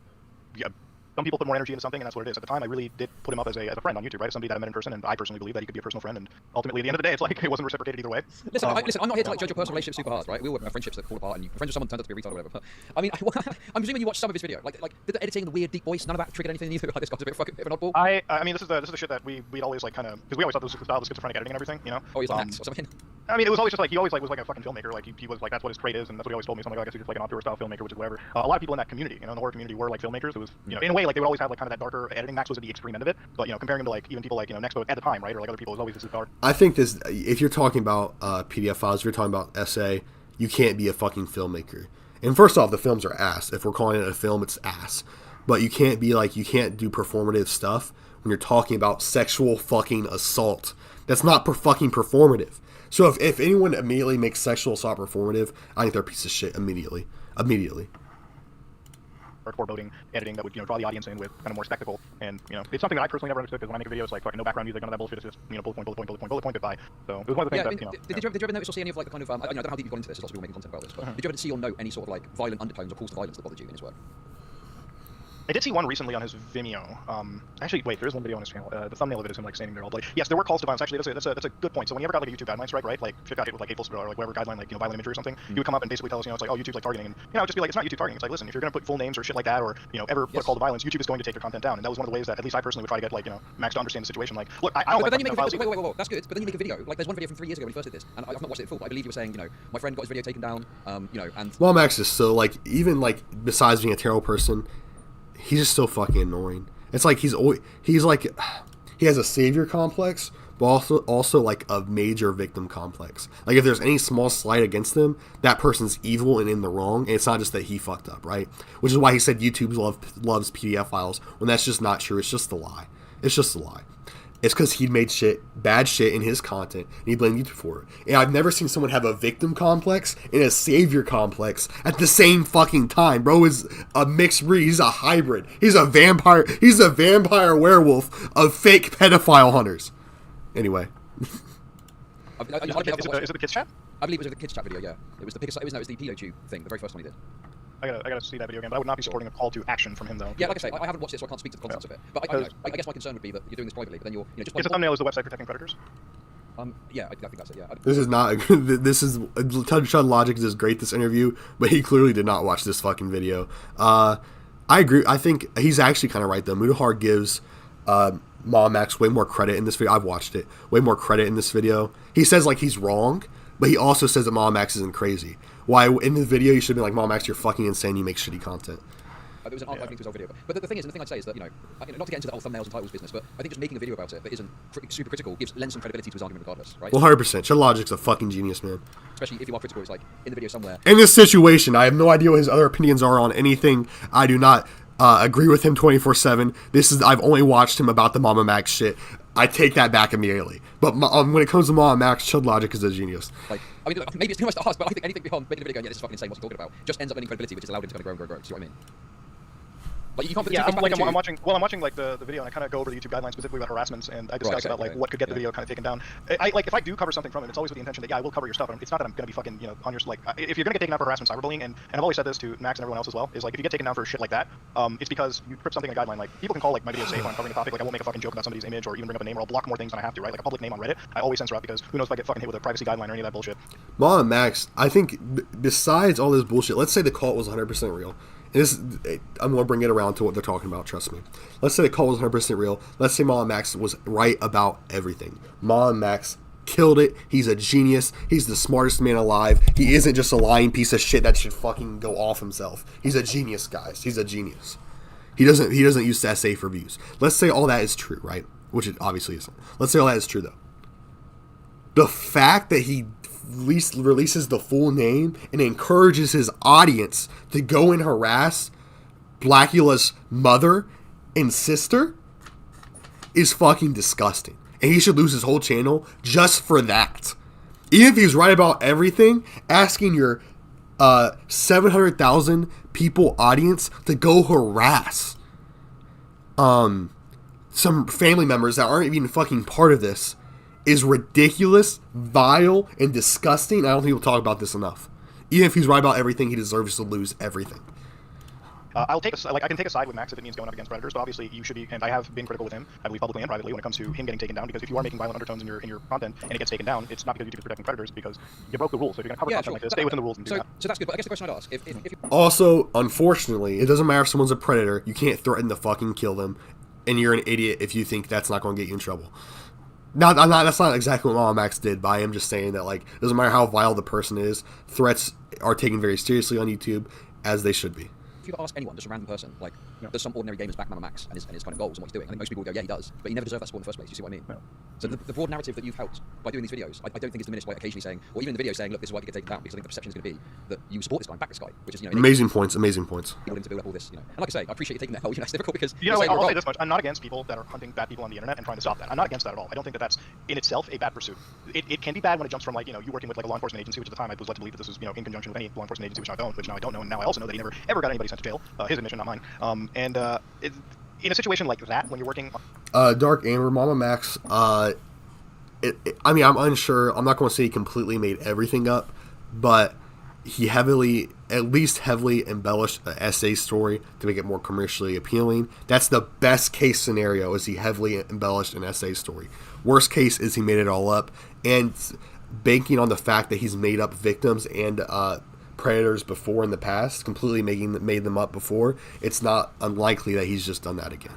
yeah. Some people put more energy into something, and that's what it is. At the time, I really did put him up as a friend on YouTube, right? Somebody that I met in person, and I personally believe that he could be a personal friend. And ultimately, at the end of the day, it's like it wasn't reciprocated either way. Listen, I'm not here to like judge your personal relationship super hard, right? We all have friendships that fall apart, and you friends with someone turns out to be a retard or whatever. But I mean, I'm presuming you watched some of his video, like did the editing, the weird deep voice, none of that triggered anything in you? Like this guy's a bit of an oddball. I mean, this is the shit that we'd always like kind of, because we always thought this was the style of schizophrenic editing and everything, Oh, he's like Max or something. I mean, it was always just like he always like was like a fucking filmmaker. Like he was like that's what his trade is, and that's what he always told me. Something like I guess he's just like an auteur style filmmaker, which is whatever. A lot of people in that community, in the horror community, were like filmmakers. It was in a way like they would always have like kind of that darker editing. Max was at the extreme end of it, but comparing him to like even people like Nexpo at the time, right, or like other people, it was always this dark. I think this, if you're talking about PDF files, if you're talking about essay, you can't be a fucking filmmaker. And first off, the films are ass. If we're calling it a film, it's ass. But you can't be like, you can't do performative stuff when you're talking about sexual fucking assault. That's not fucking performative. So if anyone immediately makes sexual assault performative, I think they're a piece of shit immediately. Foreboding editing that would draw the audience in with kind of more spectacle, and it's something that I personally never understood, because when I make a video, it's like fucking no background music, none of that bullshit. It's just bullet point goodbye. So it was one of the things that did you ever notice or see any of like the kind of I don't know how deep you got into this? There's lots of people making content about this, but did you ever see or note any sort of like violent undertones or calls to violence that bothered you in his work? I did see one recently on his Vimeo. Actually, wait, there is one video on his channel. The thumbnail of it is him like standing there all bloody. Yes, there were calls to violence. Actually, that's a good point. So when you ever got like a YouTube guideline strike, right? Like if you got hit with like hateful or like whatever guideline, like violent imagery or something, he would come up and basically tell us, it's like, oh, YouTube's like targeting, and just be like, it's not YouTube targeting. It's like, listen, if you're gonna put full names or shit like that, or ever put a call to violence, YouTube is going to take your content down. And that was one of the ways that at least I personally would try to get like Max to understand the situation. Like, look, I don't But like then you make a pedophiles. video. Wait, that's good. But then you make a video. Like there's one video from 3 years ago when he first did this, and I've not watched it in full. But I believe you were saying, my friend got his video taken down. And MamaMax is so like, even like besides being a terrible person, he's just so fucking annoying. It's like he's like, he has a savior complex, but also like a major victim complex. Like if there's any small slight against him, that person's evil and in the wrong, and it's not just that he fucked up, right? Which is why he said YouTube loves PDF files, when that's just not true. It's just a lie. It's just a lie. It's because he made bad shit in his content, and he blamed YouTube for it. And I've never seen someone have a victim complex and a savior complex at the same fucking time. Bro is a mixed breed. He's a hybrid. He's a vampire. He's a vampire werewolf of fake pedophile hunters. Anyway. Is it the kids chat? I believe it was the kids chat video. Yeah, it was the PedoTube thing, the very first one he did. I gotta see that video again, but I would not be supporting a call to action from him though. Yeah, like I say, I haven't watched it, so I can't speak to the contents of it. But I guess my concern would be that you're doing this privately, but then you're just. Because the thumbnail is the website protecting predators. Yeah, I think that's it. Yeah. This is not. This is Chud Logic is great. This interview, but he clearly did not watch this fucking video. I agree. I think he's actually kind of right though. Mudahar gives MamaMax way more credit in this video. I've watched it. Way more credit in this video. He says like he's wrong, but he also says that MamaMax isn't crazy. Why in the video you should be like, MamaMax, you're fucking insane. You make shitty content. It was an archive link to his old video. But the thing I'd say is that, not to get into the whole thumbnails and titles business, but I think just making a video about it that isn't super critical lends some credibility to his argument regardless, right? Well, 100%. Chud Logic's a fucking genius, man. Especially if you are critical, it's like in the video somewhere. In this situation, I have no idea what his other opinions are on anything. I do not agree with him 24/7. I've only watched him about the MamaMax shit. I take that back immediately. But when it comes to MamaMax, Chud Logic is a genius. Like, I mean, maybe it's too much to ask, but I think anything beyond making a video going, yeah, this is fucking insane, what's he talking about, just ends up lending credibility, which has allowed him to kind of grow. See what I mean? Like, you can't put the I'm watching like the video, and I kind of go over the YouTube guidelines specifically about harassments, and I discuss about like what could get the video kind of taken down. If I do cover something from it, it's always with the intention that I will cover your stuff. It's not that I'm gonna be fucking on your like if you're gonna get taken down for harassment, cyberbullying, and I've always said this to Max and everyone else as well, is like if you get taken down for shit like that, it's because you trip something in a guideline. Like people can call like my video safe when I'm covering a topic. Like I won't make a fucking joke about somebody's image or even bring up a name, or I'll block more things than I have to. Right? Like a public name on Reddit, I always censor out because who knows if I get fucking hit with a privacy guideline or any of that bullshit. MamaMax, I think besides all this bullshit, let's say the cult was 100% real. I'm going to bring it around to what they're talking about, trust me. Let's say the call was 100% real. Let's say MamaMax was right about everything. MamaMax killed it. He's a genius. He's the smartest man alive. He isn't just a lying piece of shit that should fucking go off himself. He's a genius, guys. He's a genius. He doesn't use SA for views. Let's say all that is true, right? Which it obviously isn't. Let's say all that is true, though. The fact that he releases the full name and encourages his audience to go and harass Blackula's mother and sister is fucking disgusting. And he should lose his whole channel just for that. Even if he's right about everything, asking your 700,000 people audience to go harass some family members that aren't even fucking part of this is ridiculous, vile, and disgusting. I don't think we'll talk about this enough. Even if he's right about everything, he deserves to lose everything. I can take a side with Max if it means going up against predators, but obviously you should be, and I have been critical with him, I believe publicly and privately, when it comes to him getting taken down, because if you are making violent undertones in your content and it gets taken down, it's not because YouTube is protecting predators, because you broke the rules. So if you're going to cover content like this, stay within the rules and do that. So that's good, but I guess the question I'd ask, if you... Also, unfortunately, it doesn't matter if someone's a predator, you can't threaten to fucking kill them, and you're an idiot if you think that's not going to get you in trouble. That's not exactly what MamaMax did, but I am just saying that, like, it doesn't matter how vile the person is, threats are taken very seriously on YouTube, as they should be. If you ask anyone, just a random person, like, does some ordinary gamers back MamaMax and his kind of goals and what he's doing? I think most people would go, yeah, he does, but he never deserved that support in the first place. You see what I mean? No. So the broad narrative that you've helped by doing these videos, I don't think is diminished by occasionally saying, or even in the video saying, look, this is why I could get taken down, because I think the perception is going to be that you support this guy and back this guy, which is, amazing points. Willing to build up all this, And like I say, I appreciate you taking that hell. It's difficult because I'll say this much: I'm not against people that are hunting bad people on the internet and trying to stop that. I'm not against that at all. I don't think that that's in itself a bad pursuit. It can be bad when it jumps from like you working with like a law enforcement agency, which at the time I was led to believe that this was in conjunction with any law enforcement agency, which now I don't know, and now I also know that he never ever got anybody sent to jail. His admission, not mine. In a situation like that, when you're working, Dark Amber, MamaMax, I mean, I'm unsure. I'm not going to say he completely made everything up, but he at least heavily embellished the essay story to make it more commercially appealing. That's the best case scenario, is he heavily embellished an essay story. Worst case is he made it all up, and banking on the fact that he's made up victims and predators before in the past, completely made them up before, it's not unlikely that he's just done that again.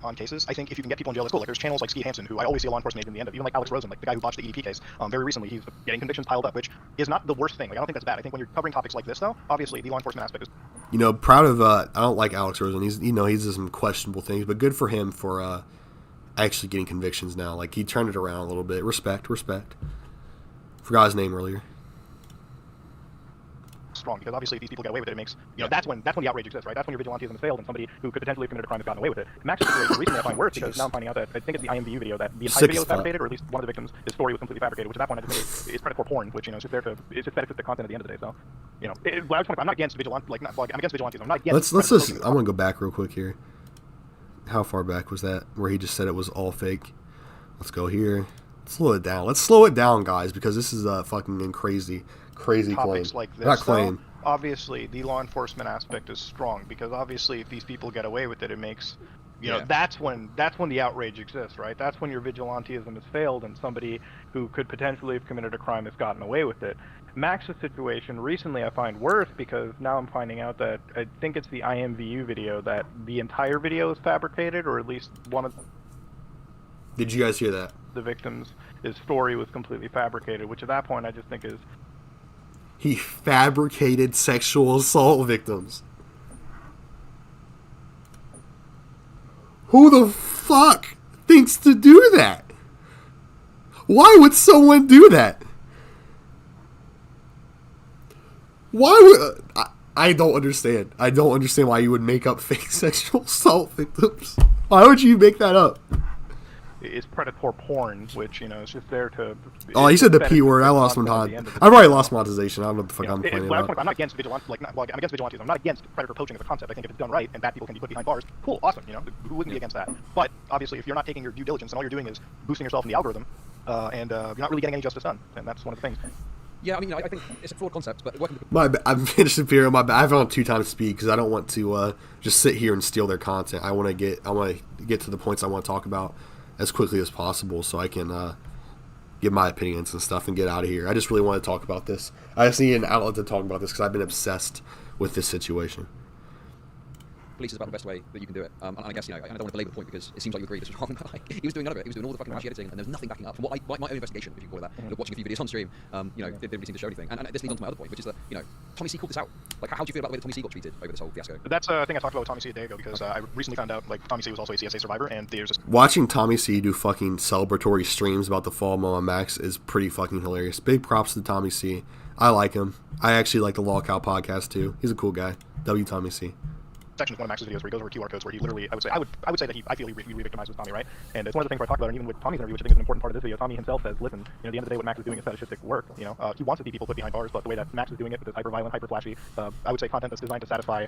On cases, I think if you can get people in jail, that's cool. Like there's channels like Ski Hansen, who I always see a law enforcement agent in the end of, even like Alex Rosen, like the guy who botched the EDP case. Very recently, he's getting convictions piled up, which is not the worst thing. Like I don't think that's bad. I think when you're covering topics like this, though, obviously the law enforcement aspect is. Proud of. I don't like Alex Rosen. He's done some questionable things, but good for him for actually getting convictions now. Like he turned it around a little bit. Respect. Forgot his name earlier. Strong, because obviously if these people get away with it, it makes that's when the outrage exists, right? That's when your vigilantism is failed and somebody who could potentially have committed a crime has gotten away with it. Max's situation recently I find worse because now I'm finding out that I think it's the IMVU video that the entire video was fabricated, or at least one of the victims' his story was completely fabricated, which at that point I just think is predatory porn, which it's just there to it's just fetishistic content at the end of the day. So I'm not against vigilantism, I'm against vigilantism. I'm not against. I'm gonna go back real quick here. How far back was that? Where he just said it was all fake. Let's go here. Slow it down. Let's slow it down, guys, because this is a fucking crazy topics claim. Like this, not claim. Obviously, the law enforcement aspect is strong because obviously, if these people get away with it, it makes that's when the outrage exists, right? That's when your vigilantism has failed and somebody who could potentially have committed a crime has gotten away with it. Max's situation recently I find worse because now I'm finding out that I think it's the IMVU video that the entire video is fabricated, or at least one of. Did you guys hear that? The victim's his story was completely fabricated, which at that point I just think is. He fabricated sexual assault victims. Who the fuck thinks to do that? Why would someone do that? Why would... I don't understand. I don't understand why you would make up fake sexual assault victims. Why would you make that up? It's predatory porn, which it's just there to. Oh, he said the P word. I lost monetization. I've already lost monetization. I don't know what the fuck I'm playing about. I'm not against vigilantism. I'm against vigilantism. I'm not against predator poaching as a concept. I think if it's done right and bad people can be put behind bars, cool, awesome. Who wouldn't be against that? But obviously, if you're not taking your due diligence and all you're doing is boosting yourself in the algorithm, and you're not really getting any justice done, and that's one of the things. Yeah, I mean, I think it's a flawed concept, but working. I'm finished Imperial. My bad. I've on 2 times speed because I don't want to just sit here and steal their content. I want to get to the points I want to talk about as quickly as possible so I can give my opinions and stuff and get out of here. I just really want to talk about this. I just need an outlet to talk about this because I've been obsessed with this situation. Police is about the best way that you can do it. And I guess, I don't want to belabor the point because it seems like you agree this was wrong, but he was doing none of it. He was doing all the fucking flashy editing, and there's nothing backing up. From what my own investigation, if you can call it that, watching a few videos on stream, didn't really seem to show anything. And this leads on to my other point, which is that, Tommy C called this out. Like, how do you feel about the way that Tommy C got treated over this whole fiasco? That's a thing I talked about with Tommy C a day ago because I recently found out, Tommy C was also a CSA survivor, and there's this... Watching Tommy C do fucking celebratory streams about the fall of MamaMax is pretty fucking hilarious. Big props to Tommy C. I like him. I actually like the Law Cow podcast, too. He's a cool guy. W. Tommy C. Section of one of Max's videos where he goes over QR codes where he literally, I would say that I feel he re-victimizes Tommy, right? And it's one of the things where I talk about, and even with Tommy's interview, which I think is an important part of this video, Tommy himself says, listen, at the end of the day, what Max is doing is fetishistic work. He wants to see people put behind bars, but the way that Max is doing it with this hyper-violent, hyper-flashy, I would say content that's designed to satisfy,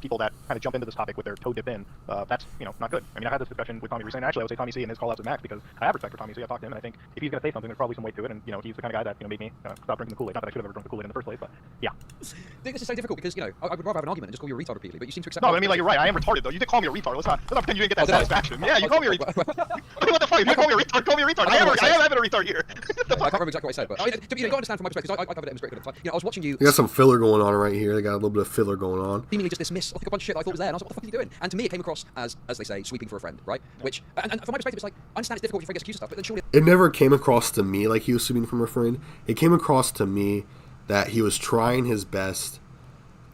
people that kind of jump into this topic with their toe dipped in, that's, not good. I mean, I had this discussion with Tommy recently, and actually I would say Tommy C and his call-outs with Max, because I have respect for Tommy C. I talked to him, and I think if he's going to say something, there's probably some weight to it, and, he's the kind of guy that, made me stop drinking the Kool-Aid. Not that I should have ever drunk the Kool-Aid in the first place, but, yeah. I think this is so difficult because, I would rather have an argument and just call you a retard repeatedly, but you seem to accept... No, I mean, you're right. I am retarded, though. You did call me a retard. Let's not pretend you didn't get that satisfaction. Yeah, you call me a retard. What the fuck? You call me a retard. Call me a retard. I am having a retard here. I can't remember exactly what I said, but you got to understand from my perspective, because I covered it in great bit of time. I was watching you... They got some filler going on right here. They got a little bit of filler going on. Seemingly just dismiss a bunch of shit that I thought was there, and I was like, what the fuck are you doing? And to me, it came across as they say, sweeping for a friend, right? Which, and from my perspective, it's like, I understand it's difficult when your friend gets accused of stuff, but then surely... It never came across to me like he was sweeping from a friend. It came across to me that he was trying his best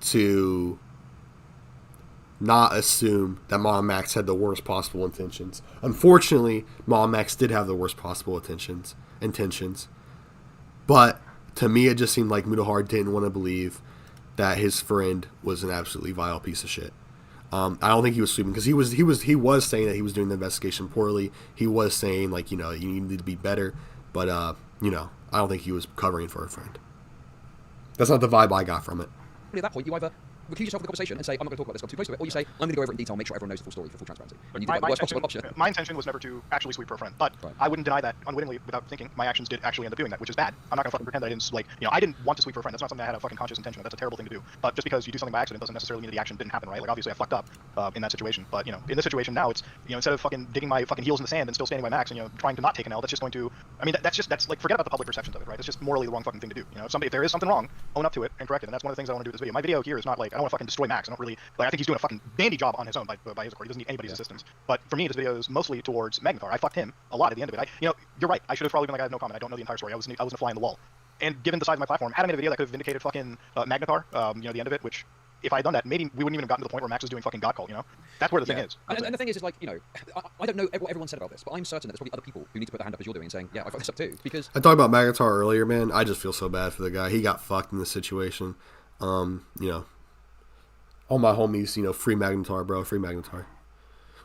to not assume that MamaMax had the worst possible intentions. Unfortunately, MamaMax did have the worst possible intentions. But to me, it just seemed like Mudahar didn't want to believe that his friend was an absolutely vile piece of shit. I don't think he was sweeping because he was saying that he was doing the investigation poorly. He was saying you need to be better, but I don't think he was covering for a friend. That's not the vibe I got from it. At that point, you either recuse yourself from the conversation and say, I'm not going to talk about this, I'm too close to it, or you say, I'm going to go over it in detail, make sure everyone knows the full story for full transparency. And you did the worst possible option. My intention was never to actually sweep for a friend, but I wouldn't deny that unwittingly without thinking my actions did actually end up doing that, which is bad. I'm not going to fucking pretend that I didn't, like, I didn't want to sweep for a friend. That's not something I had a fucking conscious intention of. That's a terrible thing to do. But just because you do something by accident doesn't necessarily mean that the action didn't happen, right? Like, obviously I fucked up in that situation, but, in this situation now, it's, instead of fucking digging my fucking heels in the sand and still standing by Max and, trying to not take an L, that's just going to, that's like, forget about the public perceptions of it, right? That's just morally the wrong fucking thing to do. If there is something wrong, own up to it and correct it. And that's one of the things I want to do with this video. My video here is not like, I don't want to fucking destroy Max. I don't really, like, I think he's doing a fucking dandy job on his own by his accord. He doesn't need anybody's assistance. But for me, this video is mostly towards Magnetar. I fucked him a lot at the end of it. You're right. I should have probably been like, I have no comment. I don't know the entire story. I wasn't a fly in the wall. And given the size of my platform, had I made a video that could have vindicated fucking Magnetar, the end of it, which if I had done that, maybe we wouldn't even have gotten to the point where Max was doing fucking God Call, That's where the thing is. And the thing is like, I don't know what everyone said about this, but I'm certain that there's probably other people who need to put their hand up as you're doing and saying, yeah, I fucked this up too. Because I talked about Magnetar earlier, man. I just feel so bad for the guy. He got fucked in this situation. All my homies, free Magnetar, bro. Free Magnetar.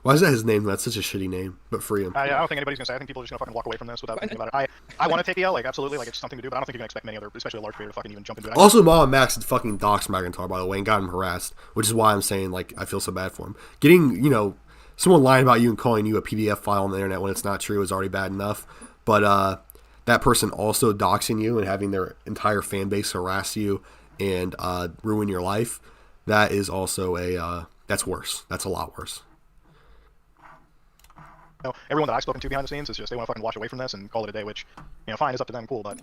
Why is that his name? That's such a shitty name, but free him. I don't think anybody's gonna say. I think people are just gonna fucking walk away from this without thinking about it. I want to take the L, like, absolutely, like, it's something to do, but I don't think you can expect many other, especially a large creator, to fucking even jump into it. Also, MamaMax had fucking doxed Magnetar, by the way, and got him harassed, which is why I'm saying, like, I feel so bad for him. Getting, someone lying about you and calling you a PDF file on the internet when it's not true is already bad enough, but that person also doxing you and having their entire fan base harass you and ruin your life, that is also that's worse. That's a lot worse. Everyone that I've spoken to behind the scenes is just they want to fucking wash away from this and call it a day, which, fine, is up to them, cool, but,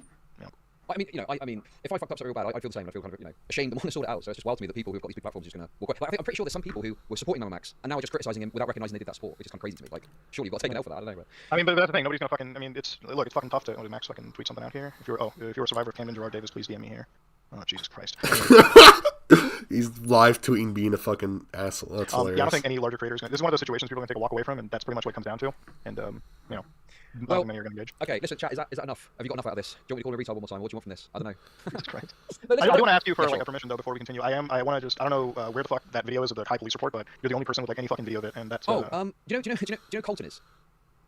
I mean, if I fucked up something real bad, I feel the same. I feel kind of, ashamed and want to sort it out. So it's just wild to me that people who've got these big platforms are just going to walk away. Like, I'm pretty sure there's some people who were supporting MamaMax and now are just criticizing him without recognizing they did that support, which is kind of crazy to me. Like, surely you've got to take an L for that. I don't know. But that's the thing. Nobody's gonna fucking. It's fucking tough to. Did Max fucking tweet something out here? If you're a survivor of Camden Gerard Davis, please DM me here. Oh, Jesus Christ. He's live tweeting being a fucking asshole. That's hilarious. I don't think any larger creators. This is one of those situations people are gonna take a walk away from, and that's pretty much what it comes down to. And well, many are gonna engage. Okay, listen, chat. Is that enough? Have you got enough out of this? Do you want me to call a retail one more time? What do you want from this? I don't know. Jesus Christ. No, I do want to ask you for a permission though before we continue. I want to just. I don't know where the fuck that video is of the high police report, but you're the only person with like any fucking video of it, and that's. Do you know who Colton is?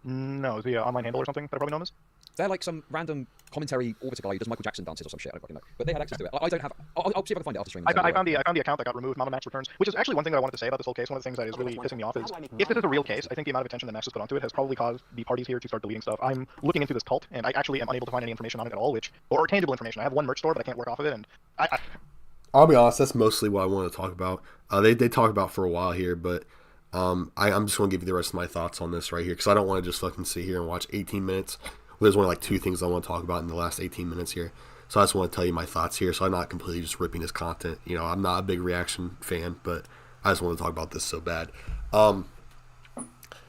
No, is he an online handle or something that I probably know him as? They're like some random commentary orbiter guy who does Michael Jackson dances or some shit. I don't fucking know. But they had access to it. I don't have. I'll see if I can find it after stream. I found the account that got removed. MamaMax returns, which is actually one thing that I wanted to say about this whole case. One of the things that is really pissing me off is if this is a real case, I think the amount of attention that Max has put onto it has probably caused the parties here to start deleting stuff. I'm looking into this cult, and I actually am unable to find any information on it at all, or tangible information. I have one merch store, but I can't work off of it, and I'll be honest. That's mostly what I want to talk about. They talk about for a while here, but. I'm just going to give you the rest of my thoughts on this right here because I don't want to just fucking sit here and watch 18 minutes. There's only like 2 things I want to talk about in the last 18 minutes here. So I just want to tell you my thoughts here so I'm not completely just ripping his content. I'm not a big reaction fan, but I just want to talk about this so bad.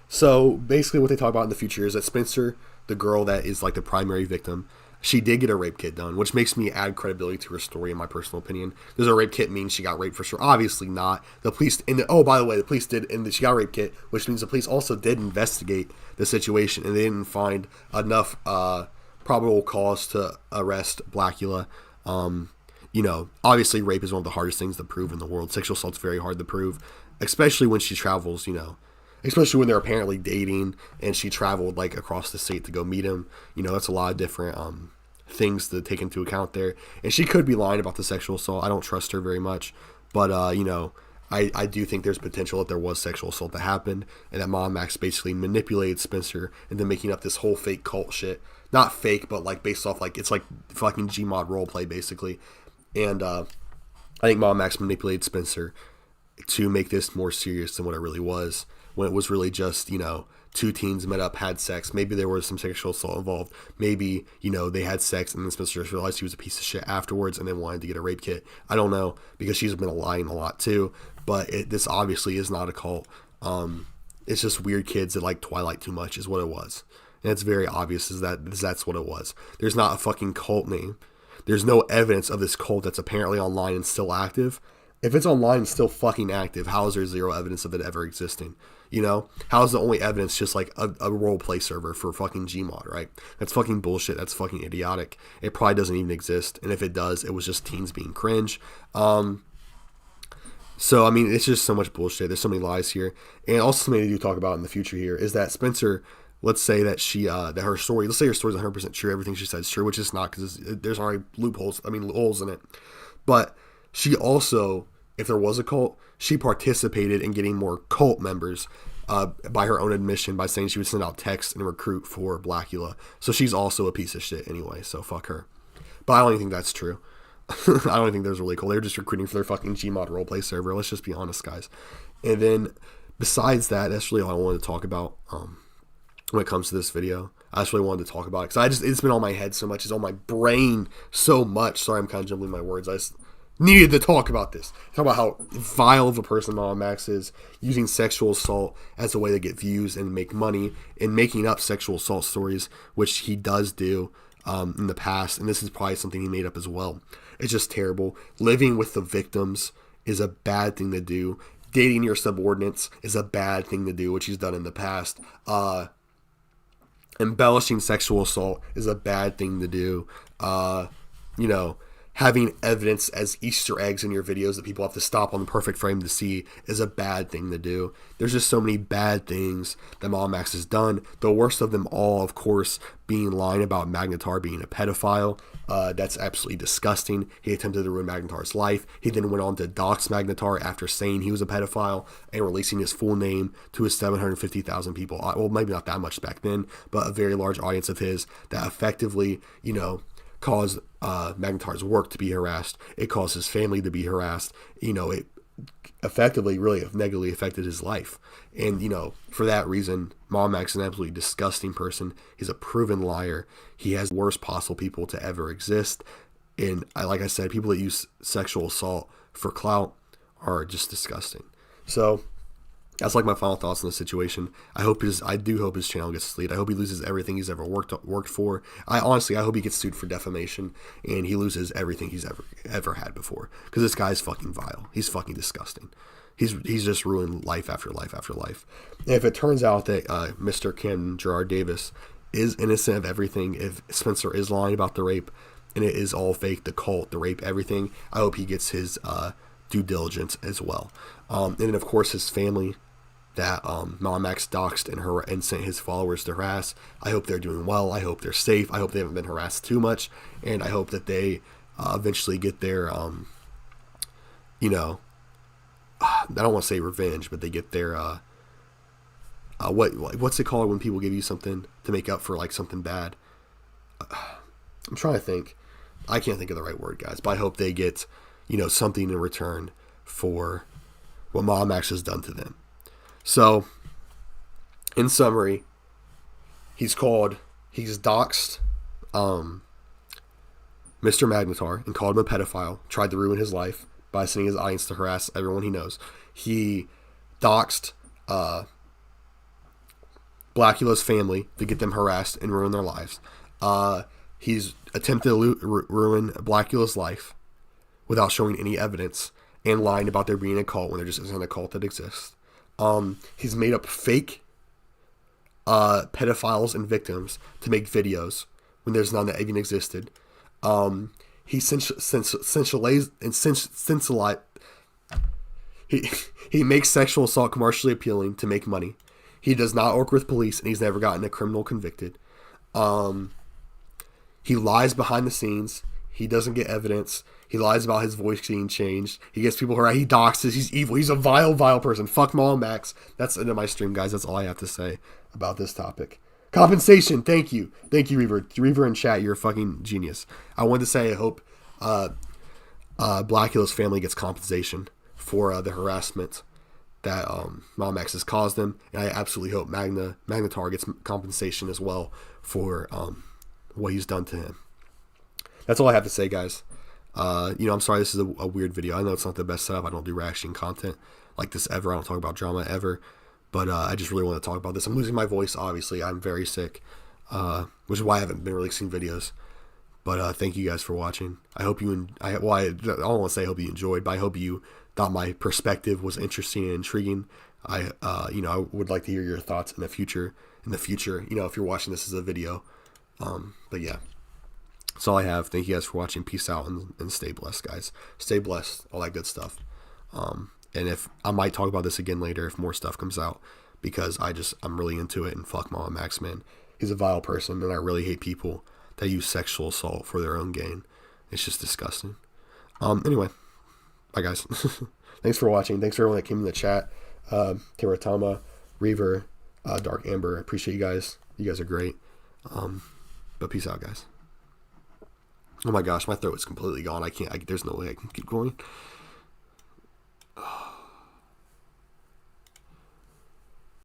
So basically what they talk about in the future is that Spencer, the girl that is like the primary victim, she did get a rape kit done, which makes me add credibility to her story, in my personal opinion. Does a rape kit mean she got raped for sure? Obviously not. The police, by the way, the police did, and she got a rape kit, which means the police also did investigate the situation, and they didn't find enough probable cause to arrest Blackula. Obviously rape is one of the hardest things to prove in the world. Sexual assault's very hard to prove, especially when she travels, especially when they're apparently dating and she traveled like across the state to go meet him. That's a lot of different things to take into account there. And she could be lying about the sexual assault. I don't trust her very much, but I do think there's potential that there was sexual assault that happened and that MamaMax basically manipulated Spencer into making up this whole fake cult shit. Not fake, but like based off like it's like fucking Gmod roleplay basically. And I think MamaMax manipulated Spencer to make this more serious than what it really was. When it was really just, 2 teens met up, had sex. Maybe there was some sexual assault involved. Maybe, they had sex and then Spencer just realized he was a piece of shit afterwards and then wanted to get a rape kit. I don't know, because she's been lying a lot too. But this obviously is not a cult. It's just weird kids that like Twilight too much is what it was. And it's very obvious that's what it was. There's not a fucking cult name. There's no evidence of this cult that's apparently online and still active. If it's online and still fucking active, how is there zero evidence of it ever existing? How is the only evidence just like a role play server for fucking Gmod, right? That's fucking bullshit. That's fucking idiotic. It probably doesn't even exist. And if it does, it was just teens being cringe. So, it's just so much bullshit. There's so many lies here. And also something to do talk about in the future here is that Spencer, let's say that her story is 100% true. Everything she said is true, which is not because there's already holes in it. But she also if there was a cult, she participated in getting more cult members by her own admission, by saying she would send out texts and recruit for Blackula. So she's also a piece of shit anyway, so fuck her. But I don't even think that's true. I don't even think those are really cool. They were just recruiting for their fucking Gmod roleplay server. Let's just be honest, guys. And then, besides that, that's really all I wanted to talk about when it comes to this video. I just really wanted to talk about it because it's been on my head so much. It's on my brain so much. Sorry, I'm kind of jumbling my words. I just needed to talk about this. Talk about how vile of a person MamaMax is, using sexual assault as a way to get views and make money, and making up sexual assault stories, which he does do in the past. And this is probably something he made up as well. It's just terrible. Living with the victims is a bad thing to do. Dating your subordinates is a bad thing to do, which he's done in the past. Embellishing sexual assault is a bad thing to do. Having evidence as Easter eggs in your videos that people have to stop on the perfect frame to see is a bad thing to do. There's just so many bad things that MamaMax has done. The worst of them all, of course, being lying about Magnetar being a pedophile. That's absolutely disgusting. He attempted to ruin Magnetar's life. He then went on to dox Magnetar after saying he was a pedophile and releasing his full name to his 750,000 people. Well, maybe not that much back then, but a very large audience of his that effectively, caused Magnetar's work to be harassed. It caused his family to be harassed. It effectively really negatively affected his life. And, for that reason, MamaMax is an absolutely disgusting person. He's a proven liar. He has the worst possible people to ever exist. And like I said, people that use sexual assault for clout are just disgusting. So that's like my final thoughts on the situation. I do hope his channel gets deleted. I hope he loses everything he's ever worked for. I hope he gets sued for defamation and he loses everything he's ever had before. Because this guy's fucking vile. He's fucking disgusting. He's just ruined life after life after life. And if it turns out that Mr. Ken Gerard Davis is innocent of everything, if Spencer is lying about the rape and it is all fake, the cult, the rape, everything, I hope he gets his due diligence as well. And then of course his family that MamaMax doxed and sent his followers to harass. I hope they're doing well. I hope they're safe. I hope they haven't been harassed too much, and I hope that they eventually get their I don't want to say revenge, but they get their what's it called when people give you something to make up for like something bad? I'm trying to think. I can't think of the right word, guys, but I hope they get something in return for what MamaMax has done to them. So, in summary, he's doxed Mr. Magnetar and called him a pedophile, tried to ruin his life by sending his audience to harass everyone he knows. He doxed Blackula's family to get them harassed and ruin their lives. He's attempted to ruin Blackula's life without showing any evidence and lying about there being a cult when there just isn't a cult that exists. He's made up fake pedophiles and victims to make videos when there's none that even existed. He makes sexual assault commercially appealing to make money. He does not work with police, and he's never gotten a criminal convicted. He lies behind the scenes. He doesn't get evidence. He lies about his voice being changed. He gets people harassed. He doxes. He's evil. He's a vile, vile person. Fuck MamaMax. That's the end of my stream, guys. That's all I have to say about this topic. Compensation. Thank you. Thank you, Reaver. Reaver in chat, you're a fucking genius. I wanted to say I hope Blackula's family gets compensation for the harassment that MamaMax has caused them. And I absolutely hope Magnetar gets compensation as well for what he's done to him. That's all I have to say, guys. I'm sorry this is a weird video. I know it's not the best setup. I don't do reaction content like this ever. I don't talk about drama ever. But I just really want to talk about this. I'm losing my voice, obviously. I'm very sick, which is why I haven't been releasing videos. But thank you guys for watching. I hope you... I don't want to say I hope you enjoyed, but I hope you thought my perspective was interesting and intriguing. I would like to hear your thoughts in the future. If you're watching this as a video. But yeah. That's all I have. Thank you guys for watching. Peace out and stay blessed, guys. Stay blessed. All that good stuff. And if I might talk about this again later if more stuff comes out, because I'm really into it, and fuck MamaMax, man. He's a vile person, and I really hate people that use sexual assault for their own gain. It's just disgusting. Anyway, bye guys. thanks for watching. Thanks for everyone that came in the chat. Teratama, Reaver, Dark Amber. I appreciate you guys. You guys are great. But peace out, guys. Oh my gosh, my throat is completely gone. There's no way I can keep going.